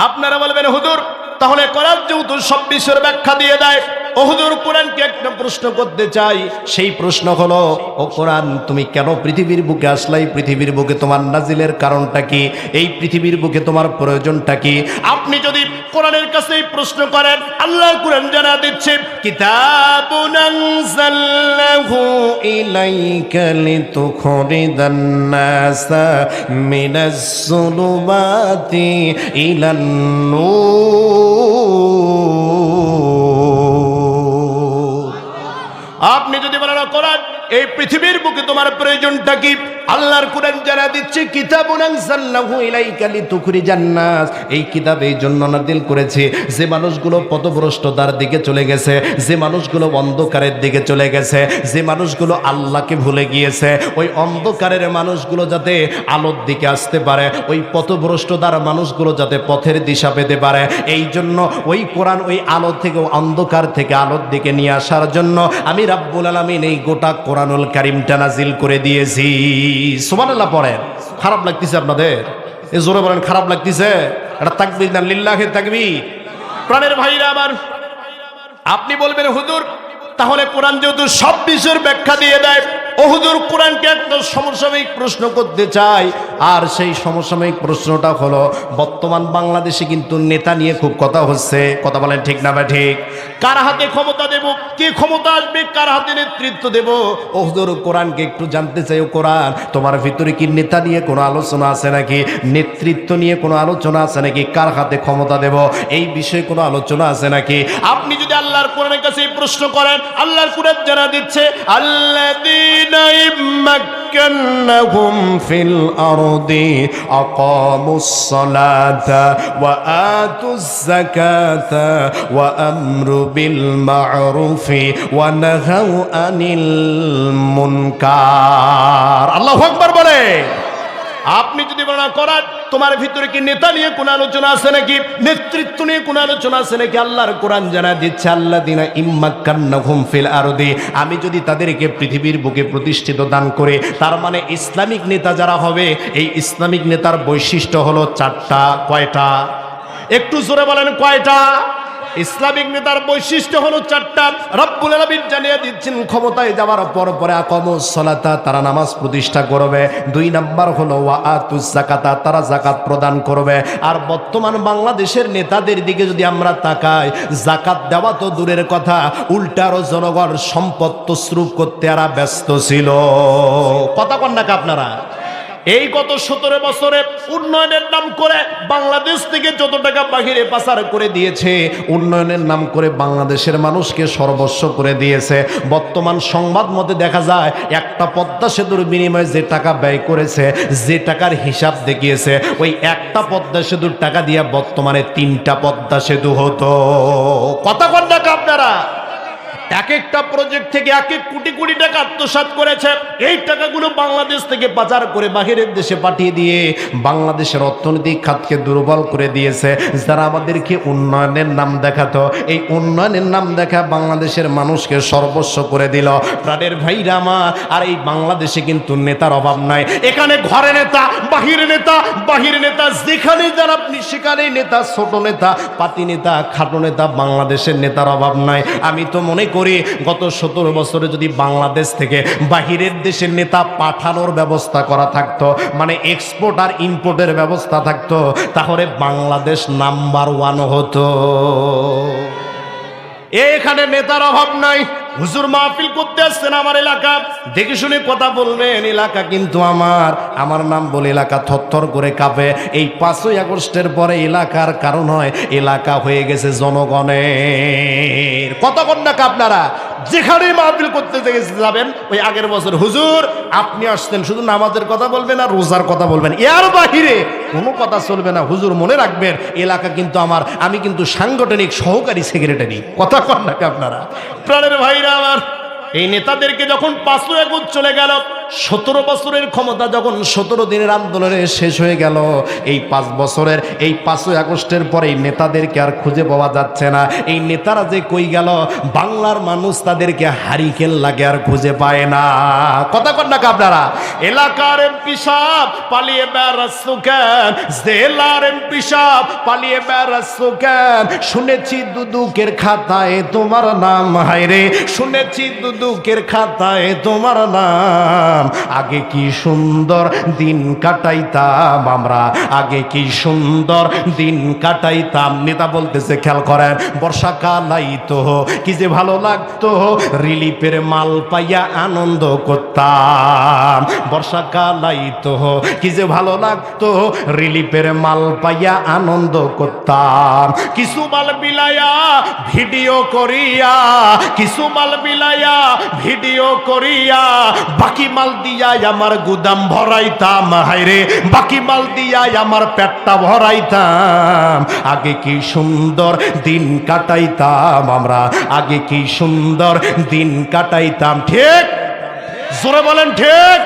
আপনারা বলবেন হুজুর তাহলে কোরআন যেহেতু সব বিষয়ের ব্যাখ্যা দিয়ে দেয়, ও হুজুর কোরআনকে একটা প্রশ্ন করতে চাই। সেই প্রশ্ন হলো, ও কোরআন তুমি কেন পৃথিবীর বুকে আসলাই? পৃথিবীর বুকে তোমার নাজিলের কারণটা কি? এই পৃথিবীর বুকে তোমার প্রয়োজনটা কি? আপনি যদি কোরআনের কাছে এই প্রশ্ন করেন, আল্লাহর কোরআন জানা দিচ্ছে, কিতাবুন আনজালনাহু ইলাইকা লিতুখরিজান নাসা মিনাস যুলুমাতি ইলান নূর। আপনি যদি বলেন কোরআন এই পৃথিবীর বুকে তোমার প্রয়োজনটা কি, আল্লাহর কোরআন জানা দিচ্ছে, কিতাবুন আনজালনাহু ইলাইকা লিতুখরিজান নাস, এই কিতাব এই জন্য নাযিল করেছে যে মানুষগুলো পথভ্রষ্টতার দিকে চলে গেছে, যে মানুষগুলো অন্ধকারের দিকে চলে গেছে, যে মানুষগুলো আল্লাহকে ভুলে গিয়েছে, ওই অন্ধকারের মানুষগুলো যাতে আলোর দিকে আসতে পারে, ওই পথভ্রষ্টতার মানুষগুলো যাতে পথের দিশা পেতে পারে। এই জন্য ওই কোরআন ওই আলো থেকে, অন্ধকার থেকে আলোর দিকে নিয়ে আসার জন্য আমি রাব্বুল আলামিন এই গোটা কোরআনুল কারীমটা নাযিল করে দিয়েছি। সুবহানাল্লাহ পড়েন। খারাপ লাগতেছে আপনাদের? এ জোরে বলেন, খারাপ লাগতেছে? এটা তাকবীর না লিল্লাহি তাকবীর। প্রাণের ভাইরা আমার, আপনি বলবেন হুজুর তাহলে কোরআন যেহেতু সব বিষয়ের ব্যাখ্যা দিয়ে দেয়, ও হুজুর কোরআনকে একটা সমসাময়িক প্রশ্ন করতে চাই। আর সেই সমসাময়িক প্রশ্নটা হলো, বর্তমান বাংলাদেশে কিন্তু নেতা নিয়ে খুব কথা হচ্ছে। কথা বলেন ঠিক না বা ঠিক? কার হাতে ক্ষমতা দেব, কে ক্ষমতা আসবে, কার হাতে নেতৃত্ব দেব? ও হুজুর কোরআনকে একটু জানতে চাই, ও কোরআন তোমার ভিতরে কি নেতা নিয়ে কোনো আলোচনা আছে নাকি? নেতৃত্ব নিয়ে কোনো আলোচনা আছে নাকি? কার হাতে ক্ষমতা দেব এই বিষয়ে কোনো আলোচনা আছে নাকি? আপনি যদি আল্লাহর কোরআনের কাছে এই প্রশ্ন করেন, আল্লাহর কোরআন জানা দিচ্ছে, আল্লাযীনা ইম্মাক্কানাহুম ফিল আরদি আকামুস সালাতা ওয়া আতুজ যাকাতা ওয়া আমরু বিল মা'রুফি ওয়া নাহাউ আনিল মুনকার। আল্লাহু আকবার বলে। আপনি যদি বর্ণনা করেন তোমার ভিতরে কি নেতা নিয়ে কোন আলোচনা আছে নাকি, নেতৃত্ব নিয়ে কোন আলোচনা আছে নাকি, আল্লাহর কোরআন জানা দিচ্ছে, আল্লাযীনা ইম্মাক্কানাহুম ফিল আরদি, আমি যদি তাদেরকে পৃথিবীর বুকে প্রতিষ্ঠিত দান করে, তার মানে ইসলামিক নেতা যারা হবে, এই ইসলামিক নেতার বৈশিষ্ট্য হলো চারটা। কয়টা? একটু জোরে বলেন কয়টা? ইসলামিক নেতার বৈশিষ্ট্য হলো চারটা। রব্বুল আলামিন জানিয়ে দিচ্ছেন, ক্ষমতায় যাওয়ার পরে আকামুস সালাতা, তারা নামাজ প্রতিষ্ঠা করবে। 2 নাম্বার হলো ওয়া আতুজ যাকাতা, তারা যাকাত প্রদান করবে। আর বর্তমান বাংলাদেশের নেতাদের দিকে যদি আমরা তাকাই, যাকাত দেওয়া তো দূরের কথা, উল্টারও জনগণ সম্পদ তসরুফ করতে এরা ব্যস্ত ছিল। কথা কন না আপনারা? এই গত 17 বছরে উন্নয়নের নাম করে বাংলাদেশ থেকে যত টাকা বাহিরে পাচার করে দিয়েছে, উন্নয়নের নাম করে বাংলাদেশের মানুষকে সর্বস্ব করে দিয়েছে। বর্তমান সংবাদ মতে দেখা যায়, একটা পদ্মা সেতুর বিনিময়ে যে টাকা ব্যয় করেছে, যে টাকার হিসাব দেখিয়েছে, ওই একটা পদ্মা সেতুর টাকা দিয়ে বর্তমানে 3টা পদ্মা সেতু হতো। কথা কন না আপনারা? এক একটা প্রজেক্ট থেকে 1 কোটি কোটি টাকা আত্মসাৎ করেছে। এই টাকাগুলো বাংলাদেশ থেকে পাচার করে বাহিরের দেশে পাঠিয়ে দিয়ে বাংলাদেশের অর্থনৈতিক খাতকে দুর্বল করে দিয়েছে। যারা আমাদেরকে উন্নয়নের নাম দেখাতো, এই উন্নয়নের নাম দেখা বাংলাদেশের মানুষকে সর্বস্ব করে দিল। প্রাণের ভাইরা আমার, আর এই বাংলাদেশে কিন্তু নেতার অভাব নাই। এখানে ঘরে নেতা, বাহিরে নেতা, বাহিরে নেতা, যেখানে যান আপনি সেখানেই নেতা, ছোট নেতা, পাতি নেতা, খাটো নেতা, বাংলাদেশের নেতার অভাব নাই। আমি তো মনে করি গত 17 বছরে যদি বাংলাদেশ থেকে বাহিরের দেশের নেতা পাঠানোর ব্যবস্থা করা থাকতো, মানে এক্সপোর্ট আর ইম্পোর্টের ব্যবস্থা থাকতো, তাহলে বাংলাদেশ নাম্বার 1 হতো। এখানে নেতার অভাব নাই। হুজুর মাহফিল করতে আসছেন আমার এলাকা, দেখে শুনে কথা বলবেন। এলাকা কিন্তু আমার নাম বলে এলাকা থরথর করে কাঁপে। এই 5ই আগস্টের পরে এলাকার কারণ হয়, এলাকা হয়ে গেছে জনগণের। কতক্ষণ না আপনারা যেখানে মাহফিল করতে যাবেন, ওই আগের বছর হুজুর আপনি আসছেন, শুধু নামাজের কথা বলবেন আর রোজার কথা বলবেন, এর বাহিরে কোনো কথা চলবে না। হুজুর মনে রাখবেন, এলাকা কিন্তু আমি কিন্তু সাংগঠনিক সহকারী সেক্রেটারি। কথা কন না আপনারা? প্রাণের ভাইরা আমার, এই নেতাদেরকে যখন 5ই আগস্ট চলে গেল, 17 বছরের ক্ষমতা যখন 17 দিনের আন্দোলনে শেষ হয়ে গেল, এই 5 বছরের এই 5ই আগস্টের পরে এই নেতাদেরকে আর খুঁজে পাওয়া যাচ্ছে না। এই নেতারা যে কই গেল, বাংলার মানুষ তাদেরকে হারিকেন লাগে আর খুঁজে পায় না। কথা কন না আপনারা? এলাকার এমপি সাহেব পালিয়ে বেড়াচ্ছ কেন? জেলার এমপি সাহেব পালিয়ে বেড়াচ্ছ কেন? শুনেছি দুদুকের খাতায় তোমার নাম, হায়রে শুনেছি দুদুকের খাতায় তোমার নাম। আগে কি সুন্দর দিন কাটাইতাম আমরা, আগে কি সুন্দর দিন কাটাইতাম। নেতা বলতেছে, খেয়াল করেন, বর্ষাকাল আইতো কি যে ভালো লাগতো, রিলিফের মাল পাইয়া আনন্দ করতাম। বর্ষাকাল আইতো কি যে ভালো লাগতো, রিলিফের মাল পাইয়া আনন্দ করতাম। কিছু মাল বিলাইয়া ভিডিও করিয়া, কিছু মাল বিলাইয়া ভিডিও করিয়া, বাকি মাল দিয়া আমার গুদাম ভরাইতাম, হায়রে বাকি মাল দিয়া আমার পেটটা ভরাইতাম। আগে কি সুন্দর দিন কাটাইতাম আমরা, আগে কি সুন্দর দিন কাটাইতাম। ঠিক জোরে বলেন ঠিক।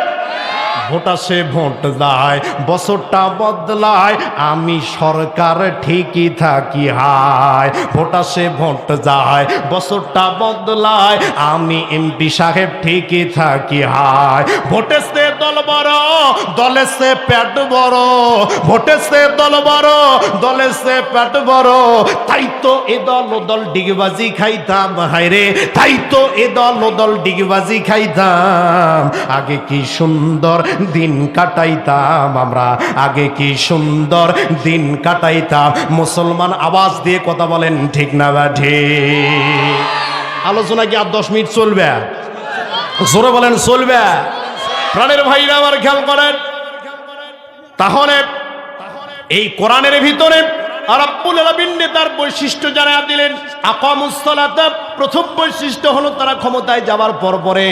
ভোট আসে ভোট যায়, বছরটা বদলায়, আমি সরকার ঠিকই থাকি হায়। ভোট আসে ভোট যায়, বছরটা বদলায়, আমি এমপি সাহেব ঠিকই থাকি হায়। ভোটেছে দল বড়, দলেছে পেট বড়, ভোটেছে দল বড়, দলেছে পেট বড়, তাই তো এ দল ও দল ডিগবাজি খাইতাম, হায়রে তাই তো এ দল ও দল ডিগবাজি খাইতাম। আগে কি সুন্দর দিন কাটাইতাম আমরা, আগে কি সুন্দর দিন কাটাইতাম। মুসলমান আওয়াজ দিয়ে কথা বলেন, ঠিক না বা ঠিক? আলোচনা কি আর 10 মিনিট চলবে? জোরে বলেন চলবে? প্রাণের ভাইরা আমার খেয়াল করেন, তাহলে এই কোরআনের ভিতরে রব্বুল আলামিন তার বৈশিষ্ট্য জানায়া দিলেন। আকামুস সালাত, প্রথম বৈশিষ্ট্য হলো তারা ক্ষমতায় যাবার পরে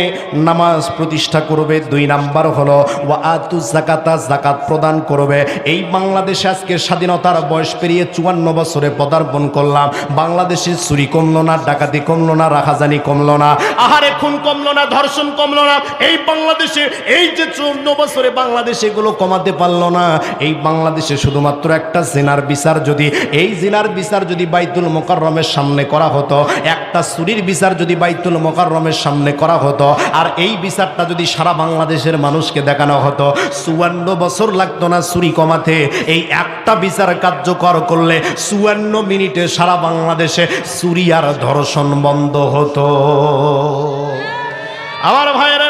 নামাজ প্রতিষ্ঠা করবে। 2 নাম্বার হলো ওয়া আতুজ যাকাতা, যাকাত প্রদান করবে। এই বাংলাদেশে আজকে স্বাধীনতার বয়স পেরিয়ে 54 বছরে পদার্পণ করলাম। বাংলাদেশে চুরি কমলো না, ডাকাতি কমলো না, রাখাজানি কমলো না, আহারে খুন কমলো না, ধর্ষণ কমলো না। এই বাংলাদেশে এই যে 54 বছরে বাংলাদেশে এগুলো কমাতে পারলো না। এই বাংলাদেশে শুধুমাত্র একটা জিনার বিচার, যদি এই জিনার বিচার যদি বাইতুল মুকাররমের সামনে করা হতো, একটা চুরির বিচার যদি বাইতুল মুকাররমের সামনে করা হতো, আর এই বিচারটা যদি সারা বাংলাদেশের মানুষকে দেখানো হতো, 54 বছর লাগতো না চুরি কমাতে। এই একটা বিচার কার্যকর করলে 54 মিনিটে সারা বাংলাদেশে চুরি আর ধর্ষণ বন্ধ হতো। আমার ভাইয়েরা,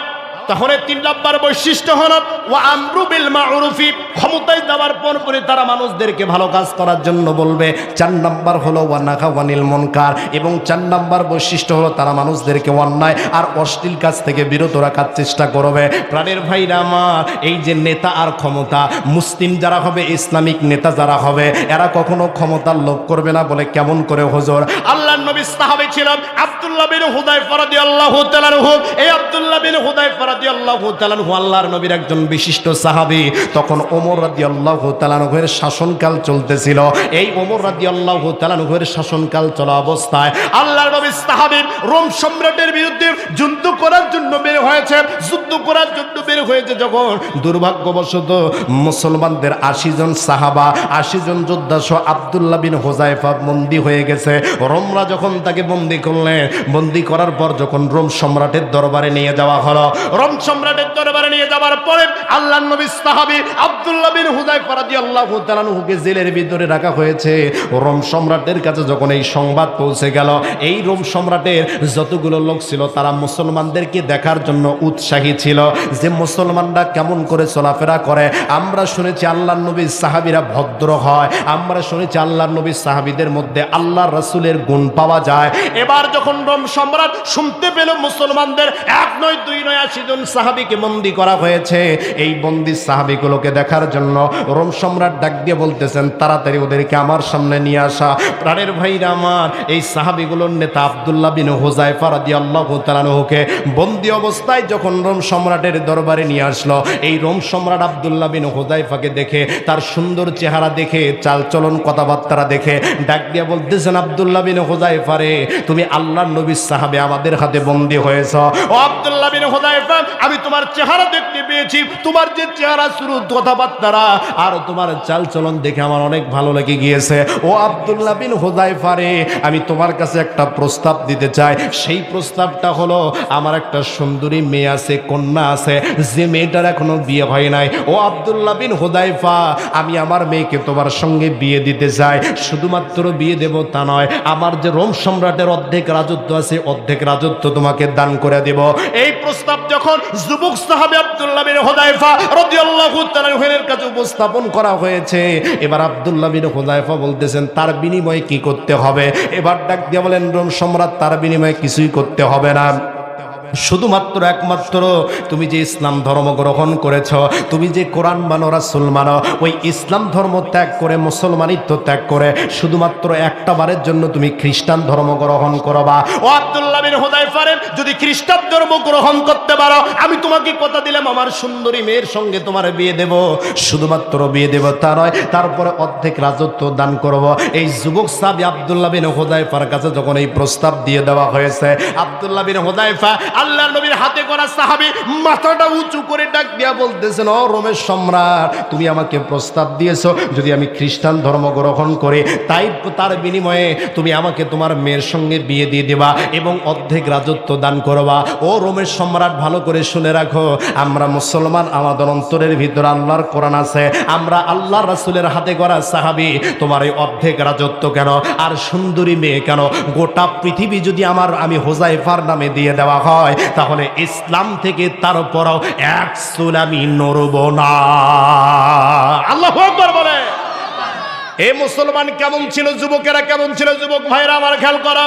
তাহলে 3 নম্বর বৈশিষ্ট্য হলো ওয়া আমরু বিল মা'রুফি, ক্ষমতায় যাওয়ার পরে তারা মানুষদেরকে ভালো কাজ করার জন্য বলবে। 4 নম্বর হলো ওয়া নাহা আনিল মুনকার, এবং 4 নম্বর বৈশিষ্ট্য হলো তারা মানুষদেরকে অন্যায় আর অশ্লীল কাজ থেকে বিরত রাখার চেষ্টা করবে। প্রাণের ভাইরা আমার, এই যে নেতা আর ক্ষমতা, মুসলিম যারা হবে, ইসলামিক নেতা যারা হবে, এরা কখনো ক্ষমতার লোভ করবে না। বলে কেমন করে হুজুর? আল্লাহর নবী সাহাবী ছিলেন আব্দুল্লাহ বিন হুযায়ফা রাদিয়াল্লাহু তাআলা আনহু। এই আব্দুল্লাহ বিন হুযায়ফা রাদিয়াল্লাহু তাআলা আনহু আল্লাহর নবীর একজন বিশিষ্ট সাহাবী। তখন ওমর রাদিয়াল্লাহু তাআলা আনহুর শাসনকাল চলতেছিল। এই ওমর রাদিয়াল্লাহু তাআলা আনহুর শাসনকাল চলা অবস্থায় আল্লাহর নবী সাহাবী রোম সম্রাটের বিরুদ্ধে যুদ্ধ করার জন্য বের হয়েছে। যুদ্ধ করার জন্য বের হয়েছে যখন, দুর্ভাগ্যবশত মুসলমানদের 80 জন সাহাবা, 80 জন যোদ্ধা সহ আব্দুল্লাহ বিন হুযায়ফা বন্দী হয়ে গেছে। রোমরা যখন তাকে বন্দী করলেন, বন্দী করার পর যখন রোম সম্রাটের দরবারে নিয়ে যাওয়া হলো, রোম সম্রাটের দরবারে নিয়ে যাওয়ার পরে আল্লাহর নবী সাহাবী আব্দুল্লাহ বিন হুযায়ফা রাদিয়াল্লাহু তাআলা আনহুকে জেলের ভিতরে রাখা হয়েছে। রোম সম্রাটের কাছে যখন এই সংবাদ পৌঁছে গেল, এই রোম সম্রাটের যতগুলো লোক ছিল তারা মুসলমানদেরকে দেখার জন্য উৎসাহী ছিল যে মুসলমানরা কেমন করে চলাফেরা করে। আমরা শুনেছি আল্লাহর নবীর সাহাবীরা ভদ্র হয়, আমরা শুনেছি আল্লাহর নবীর সাহাবীদের মধ্যে আল্লাহর রাসূলের গুণ পাওয়া যায়। এবার যখন রোম সম্রাট শুনতে পেল মুসলমানদের 1 নয় 2 নয় 80 জন সাহাবীকে বন্দী করা হয়েছে, এই বন্দী সাহাবীগুলোকে দেখার দেখার জন্য রোম সম্রাট ডাক দিয়ে বলতেছেন, তাড়াতাড়ি ওদেরকে আমার সামনে নিয়ে আসা। প্রাণের ভাইরা আমার, এই সাহাবীগুলোর নেতা আব্দুল্লাহ বিন হুযায়ফা রাদিয়াল্লাহু তাআলা আনহুকে বন্দী অবস্থায় যখন রোম সম্রাটের দরবারে নিয়ে আসলো, এই রোম সম্রাট আব্দুল্লাহ বিন হুযায়ফাকে দেখে, তার সুন্দর চেহারা দেখে, চালচলন কথাবার্তা দেখে ডাক দিয়ে বলতেছেন, আব্দুল্লাহ বিন হুযায়ফা রে, তুমি আল্লাহর নবীর সাহাবে আমাদের হাতে বন্দী হয়েছ। ও আব্দুল্লাহ বিন হুযায়ফা, আমি তোমার চেহারা দেখতে পেয়েছি, তোমার যে চেহারা, শুরু কথাবার্তা আর তোমার চালচলন দেখে আমার অনেক ভালো লেগে গিয়েছে। ও আব্দুল্লাহ বিন হুযায়ফা রে, আমি তোমার কাছে একটা প্রস্তাব দিতে চাই। সেই প্রস্তাবটা হলো, আমার একটা সুন্দরী মেয়ে আছে, কন্যা আছে, যে মেয়েটার এখনো বিয়ে হয় নাই। ও আব্দুল্লাহ বিন হুযায়ফা, আমি আমার মেয়েকে তোমার সঙ্গে বিয়ে দিতে চাই। শুধুমাত্র বিয়ে দেব তা নয়, আমার যে রোম সম্রাটের অর্ধেক রাজত্ব আছে, অর্ধেক রাজত্ব তোমাকে দান করে দেব। এই প্রস্তাব যখন যুবক সাহাবী আব্দুল্লাহ বিন হুযায়ফা রাদিয়াল্লাহু তাআলা আনহুর কাছে উপস্থাপন করা হয়েছে, এবার আব্দুল্লাহ বিন হুযায়ফা বলতেছেন, তার বিনিময়ে কি করতে হবে? এবার ডাক দিয়ে বলেন, রোম সম্রাট, তার বিনিময়ে কিছুই করতে হবে না, শুধুমাত্র একমাত্র তুমি যে ইসলাম ধর্ম গ্রহণ করেছ, তুমি যে কোরআন মানো, রাসূল মানো, ওই ইসলাম ধর্ম ত্যাগ করে, মুসলমানিত্ব ত্যাগ করে শুধুমাত্র একটা বারের জন্য তুমি খ্রিস্টান ধর্ম গ্রহণ করবা। ও আব্দুল্লাহ বিন হুযায়ফা, যদি খ্রিস্টান ধর্ম গ্রহণ করতে পারো, আমি তোমাকে কথা দিলাম আমার সুন্দরী মেয়ের সঙ্গে তোমার বিয়ে দেব। শুধুমাত্র বিয়ে দেব তা নয়, তারপরে অর্ধেক রাজত্ব দান করব। এই যুবক সাহাবী আব্দুল্লাহ বিন হুযায়ফার কাছে যখন এই প্রস্তাব দিয়ে দেওয়া হয়েছে, আব্দুল্লাহ বিন হুযায়ফা আল্লাহর নবীর হাতে করা সাহাবী, মাথাটা উঁচু করে ডাক দিয়া বলতেছেন, ও রোমের সম্রাট, তুমি আমাকে প্রস্তাব দিয়েছো, যদি আমি খ্রিস্টান ধর্ম গ্রহণ করি, তাই তার বিনিময়ে তুমি আমাকে তোমার মেয়ের সঙ্গে বিয়ে দিয়ে দেবা এবং অর্ধেক রাজত্ব দান করবা। ও রোমের সম্রাট, ভালো করে শুনে রাখো, আমরা মুসলমান, আমাদের অন্তরের ভিতরে আল্লাহর কোরআন আছে, আমরা আল্লাহর রাসূলের হাতে করা সাহাবী। তোমার এই অর্ধেক রাজত্ব কেন, আর সুন্দরী মেয়ে কেন, গোটা পৃথিবী যদি আমি হুযায়ফার নামে দিয়ে দেওয়া হয়, তাহলে ইসলাম থেকে তারপরও এক চুল আমি নড়ব না। আল্লাহু আকবার বলে। এই মুসলমান কেমন ছিল, যুবকেরা কেমন ছিল, যুবক ভাইরা আমার খেয়াল করা,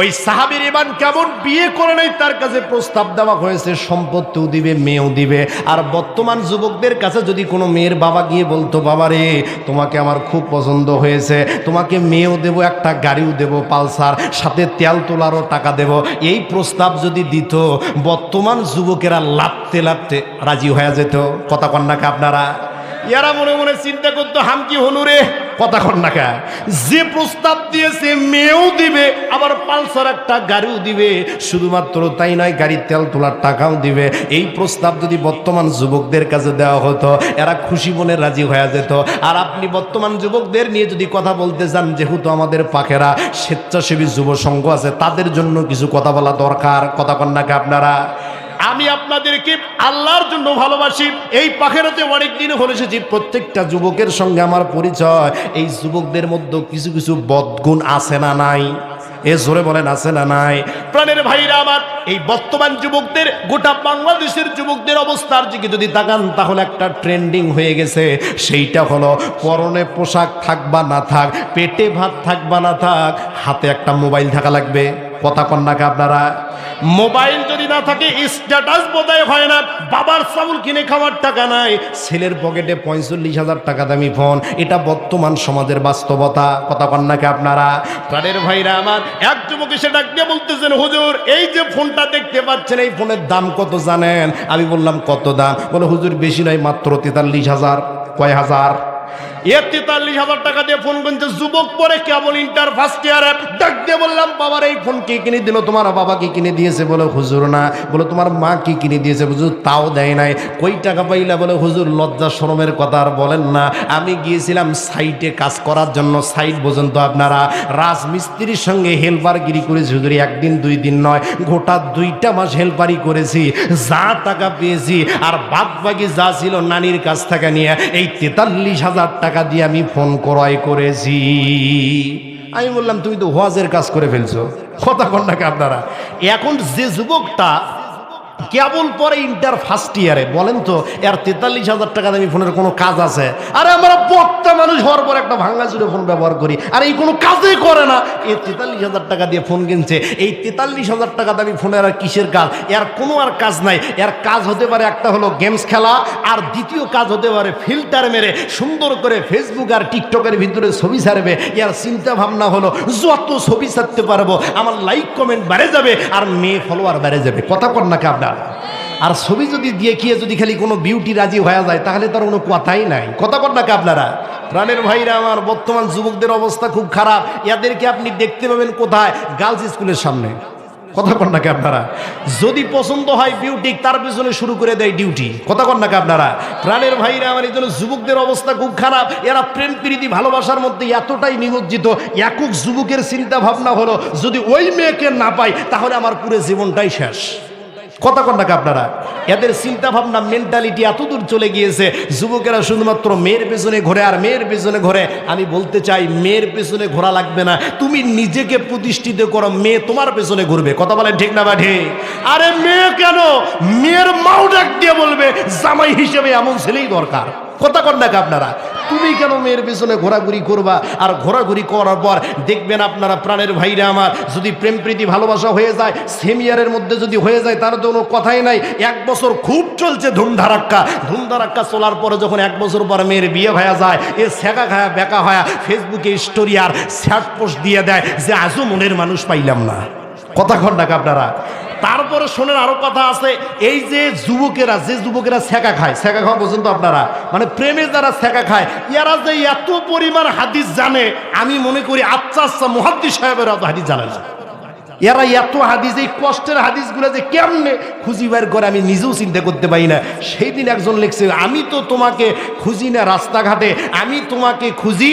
ওই সাহাবীর ঈমান কেমন, বিয়ে করে নাই, তার কাছে প্রস্তাব দেওয়া হয়েছে, সম্পত্তিও দিবে, মেয়েও দিবে। আর বর্তমান যুবকদের কাছে যদি কোনো মেয়ের বাবা গিয়ে বলতো, বাবা রে, তোমাকে আমার খুব পছন্দ হয়েছে, তোমাকে মেয়েও দেব, একটা গাড়িও দেব পালসার, সাথে তেল তোলারও টাকা দেব, এই প্রস্তাব যদি দিত, বর্তমান যুবকেরা লাপতে লাপতে রাজি হয়ে যেত। কথা কন্যাকে আপনারা, এরা মনে মনে চিন্তা করতো, হামকি হলু রে, কথা কন্যাকা, যে প্রস্তাব দিয়েছে মেয়েও দিবে, আবার পালসার একটা গাড়িও দিবে, শুধুমাত্র তাই নয়, গাড়ির তেল তোলার টাকাও দিবে। এই প্রস্তাব যদি বর্তমান যুবকদের কাছে দেওয়া হতো, এরা খুশি মনে রাজি হয়ে যেত। আর আপনি বর্তমান যুবকদের নিয়ে যদি কথা বলতে যান, যেহেতু আমাদের পাখেরা স্বেচ্ছাসেবী যুব সংঘ আছে, তাদের জন্য কিছু কথা বলা দরকার। কথা কন্যাকে আপনারা, আমি আপনাদেরকে আল্লাহর জন্য ভালোবাসি, এই পাখেরাতে অনেক দিন হলে এসেছি, প্রত্যেকটা যুবকের সঙ্গে আমার পরিচয়। এই যুবকদের মধ্যে কিছু কিছু বদগুণ আছে না নাই? এ জোরে বলেন, আছে না নাই? প্রাণের ভাইরা আমার, এই বর্তমান যুবকদের, গোটা বাংলাদেশের যুবকদের অবস্থার দিকে যদি তাকান, তাহলে একটা ট্রেন্ডিং হয়ে গেছে, সেইটা হলো পরনে পোশাক থাক বা না থাক, পেটে ভাত থাক বা না থাক, হাতে একটা মোবাইল থাকা লাগবে। কথা কন্যাকে আপনারা, মোবাইল যদি না থাকে স্ট্যাটাস বোধহয় হয় না। বাবার চাউল কিনে খাওয়ার টাকা নাই, ছেলের পকেটে 45,000 টাকা দামি ফোন, এটা বর্তমান সমাজের বাস্তবতা। কথা কন্যাকে আপনারা, প্রাণের ভাইরা আমার, এক যুবক এসে ডাক দিয়ে বলতেছেন, হুজুর, এই যে ফোনটা দেখতে পাচ্ছেন, এই ফোনের দাম কত জানেন? আমি বললাম, কত দাম? বলে, হুজুর, বেশি নয়, মাত্র 43,000। কয় হাজার? 43,000 টাকা দিয়ে ফোন কিনছে যুবক, পরে কেবল ইন্টার ফার্স্ট ইয়ারে। ডাক দিয়ে বললাম, বাবার এই ফোন কে কিনে দিল? তোমার বাবা কি কিনে দিয়েছে? বলে, হুজুর না। বলে, তোমার মা কি কিনে দিয়েছে? হুজুর, তাও দেয় নাই। কই টাকা পাইলা? বলে, হুজুর, লজ্জা শরমের কথা আর বলেন না, আমি গিয়েছিলাম সাইটে কাজ করার জন্য। সাইট পর্যন্ত আপনারা রাজমিস্ত্রির সঙ্গে হেল্পারগিরি করেছি হুজুর, একদিন দুই দিন নয়, গোটা 2টা মাস হেল্পারি করেছি। যা টাকা পেয়েছি আর বাদ বাকি যা ছিল নানির কাছ থেকে নিয়ে, এই 43,000 টাকা দিয়ে আমি ফোন ক্রয় করেছি। আমি বললাম, তুমি তো ওয়াজের কাজ করে ফেলছো। কথা কন্যাকে আপনারা, এখন যে যুবকটা কেবল পরে ইন্টার ফার্স্ট ইয়ারে, বলেন তো এর 43,000 টাকা দামি ফোনের কোনো কাজ আছে? আরে আমরা বক্তা মানুষ হওয়ার পর একটা ভাঙা চুরে ফোন ব্যবহার করি, আর এই কোনো কাজই করে না। এই 43,000 টাকা দিয়ে ফোন কিনছে, এই 43,000 টাকা দামি ফোনের আর কিসের কাজ? এর কোনো আর কাজ নাই। এর কাজ হতে পারে একটা হলো গেমস খেলা, আর দ্বিতীয় কাজ হতে পারে ফিল্টার মেরে সুন্দর করে ফেসবুক আর টিকটকের ভিতরে ছবি ছাড়বে। এর চিন্তা ভাবনা হলো যত ছবি ছাড়তে পারবো আমার লাইক কমেন্ট বেড়ে যাবে আর মেয়ে ফলোয়ার বেড়ে যাবে। কথা কর নাকি আপনার? আর ছবি যদি দিয়ে গিয়ে যদি খালি কোনো বিউটি রাজি হয়ে যায় তাহলে তার কোনো কথাই নাই। কথা কর নাকি আপনারা? প্রাণের ভাইরা আমার, বর্তমান যুবকদের অবস্থা খুব খারাপ। এদেরকে আপনি দেখতে পাবেন কোথায়? গার্লস স্কুলের সামনে। কথা কর নাকি আপনারা? যদি পছন্দ হয় বিউটি, তার পিছনে শুরু করে দেয় ডিউটি। কথা কর নাকি আপনারা? প্রাণের ভাইরা আমার, এই জন্য যুবকদের অবস্থা খুব খারাপ। এরা প্রেম প্রীতি ভালোবাসার মধ্যে এতটাই নিমজ্জিত, একক যুবকের চিন্তা ভাবনা হলো যদি ওই মেয়েকে না পাই তাহলে আমার পুরো জীবনটাই শেষ। কথা কন নাকি আপনারা? এদের চিন্তা ভাবনা মেন্টালিটি এত দূর চলে গিয়েছে, যুবকেরা শুধুমাত্র মেয়ের পেছনে ঘোরে আর মেয়ের পেছনে ঘোরে। আমি বলতে চাই, মেয়ের পেছনে ঘোরা লাগবে না, তুমি নিজেকে প্রতিষ্ঠিত করো, মেয়ে তোমার পেছনে ঘুরবে। কথা বলেন ঠিক না বাঠে? আরে মেয়ে কেন, মেয়ের মাও ডাক দিয়ে বলবে জামাই হিসেবে এমন ছেলেই দরকার। কথা কন নাকি আপনারা? তুমি কেন মেয়ের পেছনে ঘোরাঘুরি করবা? আর ঘোরাঘুরি করার পর দেখবেন আপনারা, প্রাণের ভাইরা আমার, যদি প্রেম প্রীতি ভালোবাসা হয়ে যায়, সেমিয়ারের মধ্যে যদি হয়ে যায় তার তো কোনো কথাই নাই। 1 বছর খুব চলছে ধুমধারাক্কা চলার পরে যখন 1 বছর পরে মেয়ের বিয়ে হয়ে যায়, এ শেখা খায়া বেকা হয়া ফেসবুকে স্টোরি আর স্যাট পোস্ট দিয়ে দেয় যে আজও মনের মানুষ পাইলাম না। কথা কন নাকি আপনারা? তারপরে শোনেন আরো কথা আছে, এই যে যুবকেরা ছেঁকা খায়, ছেঁকা খাওয়া পর্যন্ত আপনারা মানে প্রেমে যারা ছেঁকা খায়, এরা যে এত পরিমাণ হাদিস জানে, আমি মনে করি আচ্ছা মুহাদ্দিস সাহেবের অত হাদিস জানে না। এরা এত হাদিস, এই কষ্টের হাদিসগুলো যে কেমনে খুঁজি বের করে আমি নিজেও চিন্তা করতে পারি না। সেই দিন একজন লিখছে, আমি তো তোমাকে খুঁজি না রাস্তাঘাটে, আমি তোমাকে খুঁজি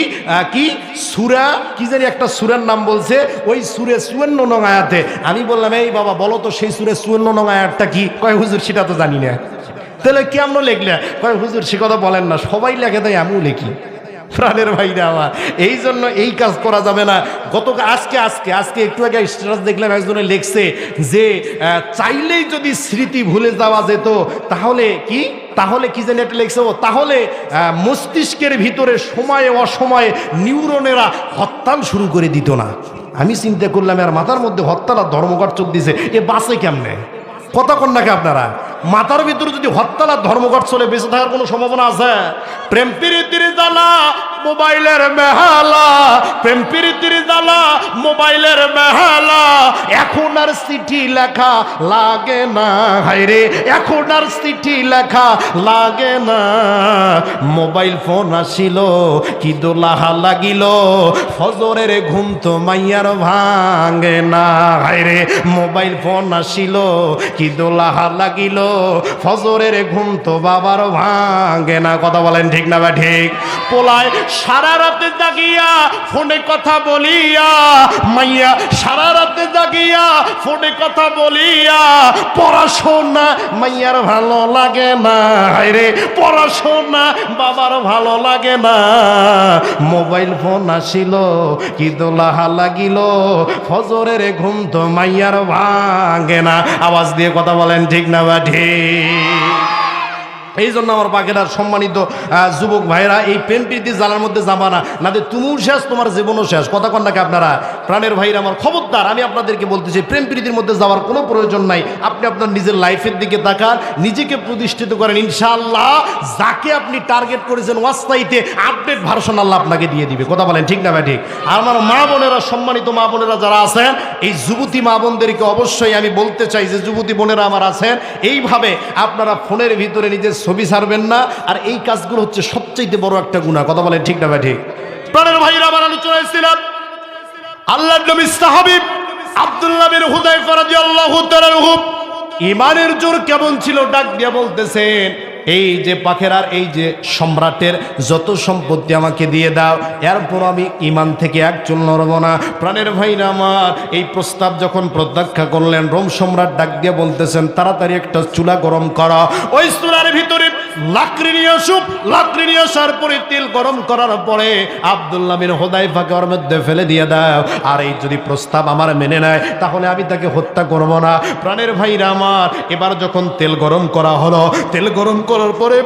কি সূরা, কি জানি একটা সূরার নাম বলছে, ওই সূরা 54 নং আয়াতে। আমি বললাম, এই বাবা বলো তো সেই সূরা 54 নং আয়াতটা কি? কয় হুজুর সেটা তো জানি না। তাহলে কেমন লিখলে? কয় হুজুর সে কথা বলেন না, সবাই লেখে তাই আমিও লিখি। প্রাণের ভাইরা আমার, এই জন্য এই কাজ করা যাবে না। আজকে একটু আগে স্ট্যাটাস দেখলাম, একজনে লিখছে যে চাইলেই যদি স্মৃতি ভুলে যাওয়া যেত তাহলে কি জানি একটা লিখছে, তাহলে মস্তিষ্কের ভিতরে সময়ে অসময়ে নিউরনেরা হরতাল শুরু করে দিত না। আমি চিন্তা করলাম, আর মাথার মধ্যে হরতাল আর ধর্মঘট চোখ দিছে, এ বাসে কেমনে? কথা কন নাকি আপনারা? মাথার ভিতরে যদি হরতাল আর ধর্মঘট চলে, বেঁচে থাকার কোনো সম্ভাবনা আছে? প্রেম প্রীতির জ্বালা মোবাইলের মেহালা, প্রেম প্রীতির জ্বালা মোবাইলের মেহালা, এখন আর চিঠি লেখা লাগে না। হায়রে, এখন আর চিঠি লেখা লাগে না। মোবাইল ফোন আসিল কি দোলাহা লাগিল, ফজরের ঘুম তো মাইয়ার ভাঙে না। হায়রে, মোবাইল ফোন আসিল কি দোলাহা লাগিল, ফজরের ঘুম তো বাবার ভাঙে না। কথা বলেন ঠিক না বা ঠিক? পোলায় সারা রাতে জাগিয়া ফোনে কথা বলিয়া, মাইয়া সারা রাতে জাগিয়া ফোনে কথা বলিয়া, পড়াশোনা মাইয়ার ভালো লাগে না। রে, পড়াশোনা বাবার ভালো লাগে না। মোবাইল ফোন আসিল কি দোলাহা লাগিল, ফজরের ঘুম তো মাইয়ার ভাঙে না। আওয়াজ দিয়ে কথা বলেন ঠিক না বা ঠিক? এই জন্য আমার পাখিরার সম্মানিত যুবক ভাইরা, এই প্রেম প্রীতি জ্বালার মধ্যে যাবা না, নাদের তুমিও শেষ, তোমার জীবনও শেষ। কথা কন নাকি আপনারা? প্রাণের ভাইরা আমার, খবরদার, আমি আপনাদেরকে বলতেছি, প্রেম প্রীতির মধ্যে যাওয়ার কোনো প্রয়োজন নাই। আপনি আপনার নিজের লাইফের দিকে তাকান, নিজেকে প্রতিষ্ঠিত করেন, ইনশাআল্লাহ যাকে আপনি টার্গেট করেছেন ওয়াস্তাইতে আপডেট ভার্সন আল্লাহ আপনাকে দিয়ে দিবে। কথা বলেন ঠিক না ভাই ঠিক? আর আমার মা বোনেরা, সম্মানিত মা বোনেরা যারা আছেন, এই যুবতী মা বোনদেরকে অবশ্যই আমি বলতে চাই যে যুবতী বোনেরা আমার আছেন, এইভাবে আপনারা ফোনের ভিতরে নিজের ছবি ছাড়বেন না। আর এই কাজগুলো হচ্ছে সবচেয়ে বড় একটা গুনাহ। কথা বলেন ঠিক না ভাই ঠিক? প্রাণের ভাইরা আমার, আলোচনায় ছিলাম আল্লাহর নবী সাহাবী আব্দুল্লাহ বিন হুযায়ফা রাদিয়াল্লাহু তাআলা আনহু ঈমানের জোর কেমন ছিল, ডাক দিয়ে বলতেছেন, এই যে পাখেরার, এই যে সম্রাটের যত সম্পত্তি আমাকে দিয়ে দাও, এরপর আমি ঈমান থেকে এক চুল নড়ব না। প্রাণের ভাইরা আমার, এই প্রস্তাব যখন প্রত্যাখ্যান করলেন, রোম সম্রাট ডাক দিয়ে বলতেছেন, তাড়াতাড়ি একটা চুলা গরম করা, ওই চুলার ভিতরে লাকড়ি নিয়ে আসুক। লাকড়ি নিয়ে আসার পরে তেল গরম করার পরে আব্দুল্লাহ বিন হুযায়ফাকে ওর মধ্যে ফেলে দিয়ে দাও। আর এই যদি প্রস্তাব আমার মেনে নেয় তাহলে আমি তাকে হত্যা করব না। প্রাণের ভাইরা আমার, এবার যখন তেল গরম করা হলো, তেল গরম করার পরে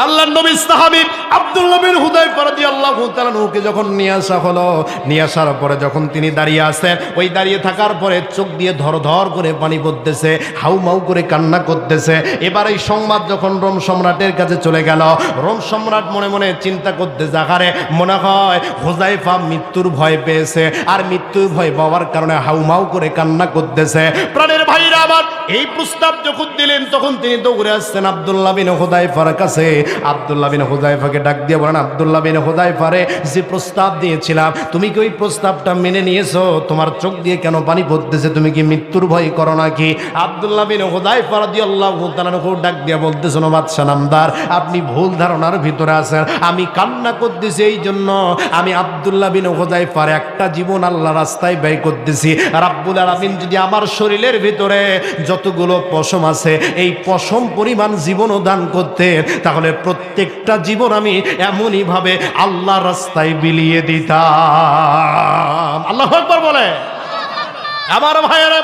আল্লাহর নবী সাহাবী আব্দুল্লাহ বিন হুযায়ফা রাদিয়াল্লাহু তাআলা নুকে যখন নিয়ে আসা হলো, নিয়ে আসার পরে যখন তিনি দাঁড়িয়ে আছেন, ওই দাঁড়িয়ে থাকার পরে চোখ দিয়ে ধর ধর করে পানি পড়তেছে, হাউমাউ করে কান্না করতেছে। এবার এই সংবাদ যখন রোম সম্রাটের কাছে চলে গেল, রোম সম্রাট মনে মনে চিন্তা করতেছে, আরে মনে হয় হুযায়ফা মৃত্যুর ভয় পেয়েছে, আর মৃত্যুর ভয় পাওয়ার কারণে হাউমাউ করে কান্না করতেছে। প্রাণের ভাইরা আমার, এই প্রস্তাব যখন দিলেন তখন তিনি দৌড়ে আসছেন আব্দুল্লাহ বিন হুযায়ফার কাছে। আব্দুল্লাহ বিন হুযায়ফাকে ডাক দিয়ে বলেন, আব্দুল্লাহ বিন হুযায়ফা রে, যে প্রস্তাব দিয়েছিলাম তুমি কি ওই প্রস্তাবটা মেনে নিয়েছো? তোমার চোখ দিয়ে কেন পানি পড়তেছে? তুমি কি মৃত্যুর ভয় করো নাকি? আব্দুল্লাহ বিন হুযায়ফা রাদিয়াল্লাহু তাআলা ডাক দিয়ে বলতেছেন, বাদশা নামদার, আপনি ভুল ধারণার ভিতরে আছেন। আমি কান্না করতেছি এই জন্য, আমি আব্দুল্লাহ বিন হুযায়ফার একটা জীবন আল্লাহ রাস্তায় ব্যয় করতেছি। রাব্বুল আলামিন যদি আমার শরীরের ভিতরে যতগুলো পশম আছে এই পশম পরিমাণ জীবনও দান করতে, তাহলে প্রত্যেকটা জীবন আমি এমনই ভাবে আল্লাহর রাস্তায় বিলিয়ে দিতাম। আল্লাহু আকবার বলে। আমার ভাইয়েরা,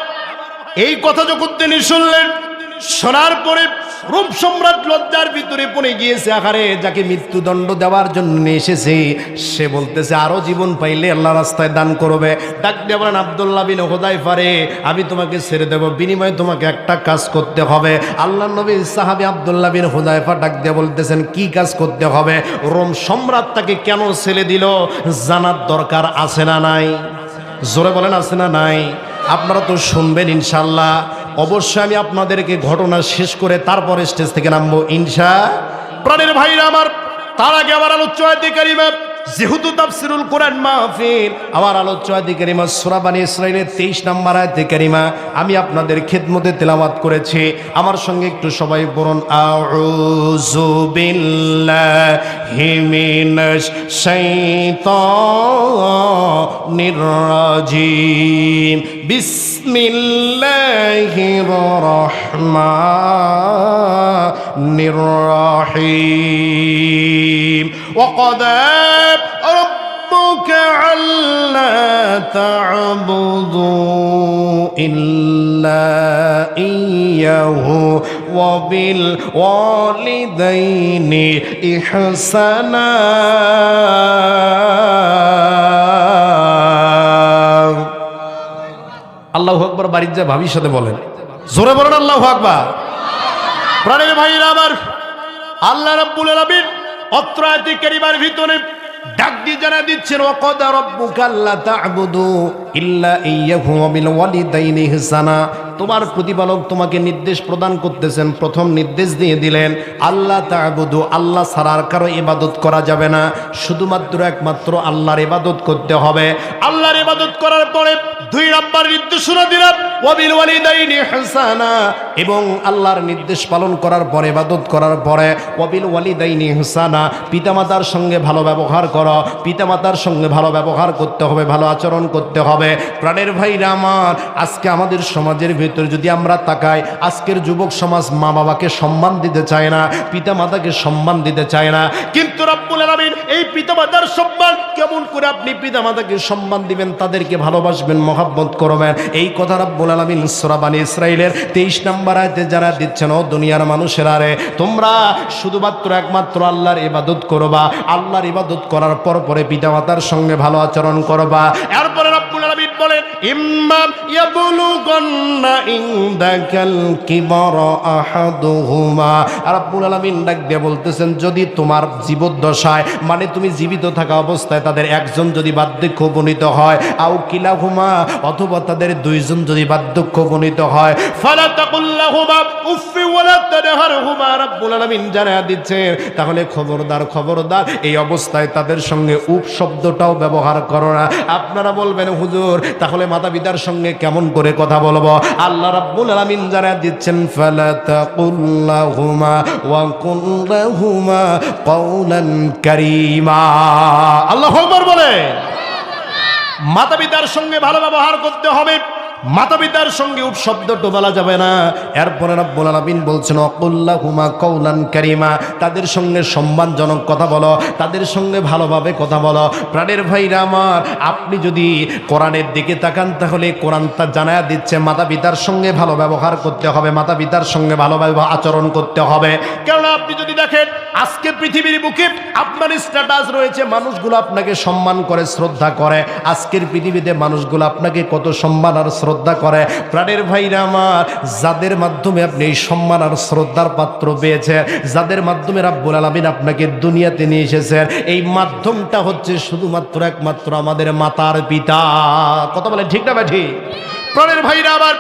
এই কথা যখন তিনি শুনলেন, শোনার পরে রূপ সম্রাট লজ্জার ভিতরে পড়ে গিয়েছে। আহারে, যাকে মৃত্যুদণ্ড দেওয়ার জন্য এসেছে সে বলতেছে আরো জীবন পাইলে আল্লাহ রাস্তায় দান করবে। ডাক দিয়ে বলেন, আব্দুল্লাহ বিন হুযায়ফা রে, আমি তোমাকে ছেড়ে দেব, বিনিময়ে তোমাকে একটা কাজ করতে হবে। আল্লাহর নবী সাহাবী আব্দুল্লাহ বিন হুযায়ফা ডাক দিয়ে বলতেছেন, কি কাজ করতে হবে? রোম সম্রাট তাকে কেন ছেড়ে দিল জানার দরকার আছে না নাই? জোরে বলেন, আছে না নাই? আপনারা তো শুনবেন ইনশাআল্লাহ। অবশ্যই আমি আপনাদেরকে ঘটনা শেষ করে তারপরে স্টেজ থেকে নামবো ইনশাআল্লাহ। প্রাণের ভাইরা আমার, তার আগে আমার আলোচ্য আয়াতে কারিমা, যেহেতু তাফসীরুল কোরআন মাহফিল, আমার আলোচ্য আয়াতে কারিমা সূরা বনী ইসরাঈলের 23 নম্বর আয়াতে কারিমা আমি আপনাদের খিদমতে তেলাওয়াত করেছি। আমার সঙ্গে একটু সবাই বলুন, আউযু বিল্লাহি মিনাশ শাইতানির রাজিম, বিসমিল্লাহির রহমানির রহিম। وقضى ربك ألا تعبدوا إلا إياه وبالوالدين إحسانا। আল্লাহু আকবার। বাড়ির যা ভাবির সাথে বলেন, জোরে বলেন আল্লাহু আকবার। প্রাণের ভাইরা আমার, আল্লাহ রাব্বুল আলামিন অত্র আয়াতে কারিমার ভিতরে ডাক দিয়ে জানা দিচ্ছেন, ওয়াকাদা রাব্বুকা আল্লা তা'বুদু ইল্লা ইয়্যাহু ওয়া বিল ওয়ালিদাইনি ইহসানা। তোমার প্রতিপালক তোমাকে নির্দেশ প্রদান করতেছেন, প্রথম নির্দেশ দিয়ে দিলেন আল্লাহ তা'বুদু, আল্লাহ ছাড়া আর কারো ইবাদত করা যাবে না, শুধুমাত্র একমাত্র আল্লাহর ইবাদত করতে হবে। আল্লাহর ইবাদত করার পরে 2 নম্বর নির্দেশনা দিলাম, ওয়া বিল ওয়ালিদাইনি ইহসানা, এবং আল্লাহর নির্দেশ পালন করার পরে, ইবাদত করার পরে ওয়া বিল ওয়ালিদাইনি ইহসানা, পিতামাতার সঙ্গে ভালো ব্যবহার করো, পিতামাতার সঙ্গে ভালো ব্যবহার করতে হবে, ভালো আচরণ করতে হবে। প্রাণের ভাইরা আমার, আজকে আমাদের সমাজের ভিতর যদি আমরা তাকাই, আজকের যুবক সমাজ মা বাবাকে সম্মান দিতে চায় না, পিতামাতাকে সম্মান দিতে চায় না। কিন্তু রব্বুল আলামিন এই পিতামাতার সম্মান কেমন করে আপনি পিতামাতাকে সম্মান দিবেন, তাদেরকে ভালোবাসবেন, মহব্বত করবেন, এই কথা রব্বুল আলামিন সূরা বনী ইসরাঈলের 23 নম্বর আয়াতে যারা দিচ্ছেন, ও দুনিয়ার মানুষেরা রে, তোমরা শুধুমাত্র একমাত্র আল্লাহর ইবাদত করবা, আল্লাহর ইবাদত করার পরে পিতামাতার সঙ্গে ভালো আচরণ করবা। এরপরে রব্বুল আলামিন বলেন, ইম্মা ইয়াবলুগান্না ইনদাকাল কিবারা আহাদুহুমা। রব্বুল আলামিন ডাক দিয়ে বলতেছেন, যদি তোমার জীবদ্দশায়, মানে তুমি জীবিত থাকা অবস্থায় তাদের একজন যদি বার্ধক্য উপনীত হয়, আও কিলাহুমা, অথবা তাদের 2 জন যদি বার্ধক্য উপনীত হয়, ফালা তাকুল্লাহুমা উফফি ওয়ালা তানহারহুমা। রব্বুল আলামিন জানায়া দিচ্ছেন, তাহলে খবরদার খবরদার এই অবস্থায় তাদের সঙ্গে উপ শব্দটাও ব্যবহার করো না। আপনারা বলবেন, হুজুর তাহলে মাতা পিতার সঙ্গে কেমন করে কথা বলবো? আল্লাহ রাব্বুল আলামিন জানায়া দিচ্ছেন, ফালা তাকুল্লাহুমা ওয়া কুল লাহুমা কাওলান কারীমা। আল্লাহু আকবার বলে। মাতা পিতার সঙ্গে ভালো ব্যবহার করতে হবে, মাতা পিতার সঙ্গে উপশব্দটা বলা যাবে না। এরপরে রব্বুল আলামিন বলছেন অকুল্লাহুমা কওলান কারীমা, তাদের সঙ্গে সম্মানজনক কথা বলো, তাদের সঙ্গে ভালোভাবে কথা বলো। প্রাণের ভাইরা আমার, আপনি যদি কোরআনের দিকে তাকান তাহলে কোরআন তা জানায়া দিচ্ছে মাতা পিতার সঙ্গে ভালো ব্যবহার করতে হবে, মাতা পিতার সঙ্গে ভালোভাবে আচরণ করতে হবে। কেননা আপনি যদি দেখেন আজকে পৃথিবীর বুকে আপনার স্ট্যাটাস রয়েছে, মানুষগুলো আপনাকে সম্মান করে, শ্রদ্ধা করে। আজকের পৃথিবীতে মানুষগুলো আপনাকে কত সম্মান আর শ্রদ্ধা করে। প্রাণের ভাইরা আমার, যাদের মাধ্যমে আপনি এই সম্মান আর শ্রদ্ধার পাত্র পেয়েছেন, যাদের মাধ্যমে রাব্বুল আলামিন আপনাকে দুনিয়াতে নিয়ে এসেছেন, এই মাধ্যমটা হচ্ছে শুধুমাত্র একমাত্র আমাদের মাতার পিতা। কথা বলেন ঠিক না ভাই? প্রাণের ভাইরা আমার,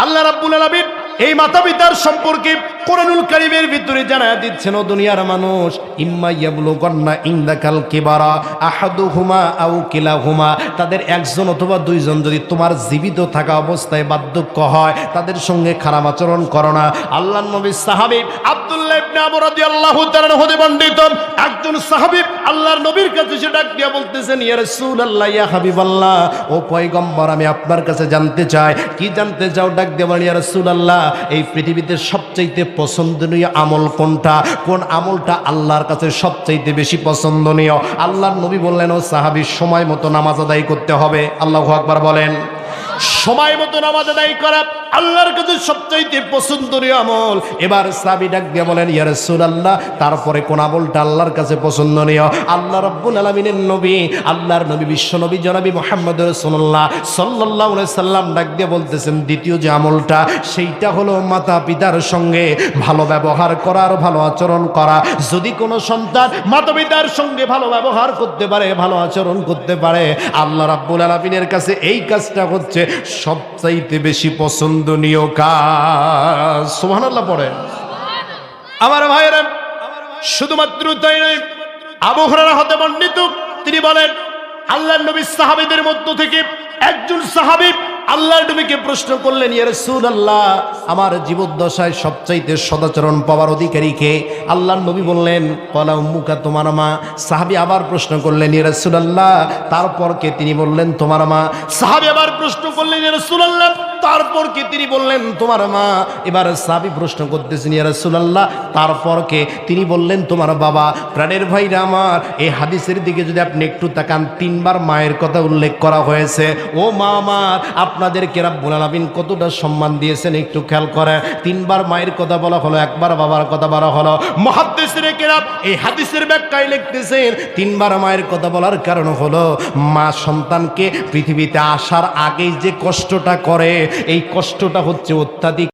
আল্লাহ রাব্বুল আলামিন এই মাতা পিতার সম্পর্কে কোরআনুল কারীমের ভিতরে জানায়া দিচ্ছেন, ও দুনিয়ার মানুষ, ইম্মা ইয়াবলুগান্না ইনদাকাল কিবারা আহাদুহুমা আও কিলাহুমা, তাদের একজন অথবা দুইজন যদি তোমার জীবিত থাকা অবস্থায় বার্ধক্য হয়, তাদের সঙ্গে খারাপ আচরণ করো না। আল্লাহর নবী সাহাবী আব্দুল্লাহ ইবনে আমর রাদিয়াল্লাহু তাআলা হতে বর্ণিত, একজন সাহাবী আল্লাহর নবীর কাছে এসে ডাক দিয়ে বলতেছেন, ইয়া রাসূলুল্লাহ, ইয়া হাবিবাল্লাহ, ও পয়গম্বর, আমি আপনার কাছে জানতে চাই। কি জানতে চাও? ডাক দিয়ে বলেন, ইয়া রাসূলুল্লাহ, এই পৃথিবীতে সবচাইতে পছন্দনীয় আমল কোনটা? কোন আমলটা আল্লাহর কাছে সবচাইতে বেশি পছন্দনীয়? আল্লাহর নবী বললেন, ও সাহাবী, সময় মতো নামাজ আদায় করতে হবে। আল্লাহু আকবার বলেন। সময় মতো নামাজ আদায় করা আল্লাহর কাছে সবচাইতে পছন্দনীয় আমল। এবার সাহাবী ডাক দিয়ে বলেন, ইয়া রাসূলুল্লাহ, তারপরে কোন আমলটা আল্লাহর কাছে পছন্দনীয়? আল্লাহ রাব্বুল আলামিনের নবী, আল্লাহর নবী, বিশ্ব নবী জনাবি মুহাম্মদ রাসূলুল্লাহ সাল্লাল্লাহু আলাইহি সাল্লাম ডাক দিয়ে বলতেছেন, দ্বিতীয় যে আমলটা, সেইটা হলো মাতা পিতার সঙ্গে ভালো ব্যবহার করা আর ভালো আচরণ করা। যদি কোনো সন্তান মাতা পিতার সঙ্গে ভালো ব্যবহার করতে পারে, ভালো আচরণ করতে পারে, আল্লাহ রাব্বুল আলামিনের কাছে এই কাজটা হচ্ছে সবচাইতে বেশি পছন্দনীয় কাজ। সুবহানাল্লাহ পড়েন। আমার ভাইরা, শুধুমাত্র তাই নয়, আবু হুরায়রা হতে বর্ণিত, তিনি বলেন, আল্লাহর নবী সাহাবীদের মধ্য থেকে একজন সাহাবী আল্লাহর নবীকে প্রশ্ন করলেন, ইয়া রাসূলুল্লাহ, আমার জীবদ্দশায় সবচাইতে সদাচরণ পাওয়ার অধিকারী কে? আল্লাহর নবী বললেন, ক্বালা উম্মুকা, তোমার মা। সাহাবী আবার প্রশ্ন করলেন, ইয়া রাসূলুল্লাহ, তারপর কে? তিনি বললেন, তোমার মা। সাহাবী আবার প্রশ্ন করলেন, ইয়া রাসূলুল্লাহ, তারপর কে? তিনি বললেন, তোমার মা। এবার সাহাবী প্রশ্ন করতেছেন, ইয়া রাসূলুল্লাহ, তারপর কে? তিনি বললেন, তোমার বাবা। প্রাণের ভাইরা আমার, এই হাদিসের দিকে যদি আপনি একটু তাকান, তিনবার মায়ের কথা উল্লেখ করা হয়েছে। ও মা আমার, আপনাদেরকে রাব্বুল আলামিন কতটা সম্মান দিয়েছেন একটু খেয়াল করে। তিনবার মায়ের কথা বলা হলো, একবার বাবার কথা বলা হলো। মুহাদ্দিসিনে কেরাম এই হাদিসের ব্যাখ্যায় লিখতেছেন, তিনবার মায়ের কথা বলার কারণ হলো, মা সন্তানকে পৃথিবীতে আসার আগেই যে কষ্টটা করে, এই কষ্টটা হচ্ছে অত্যাধিক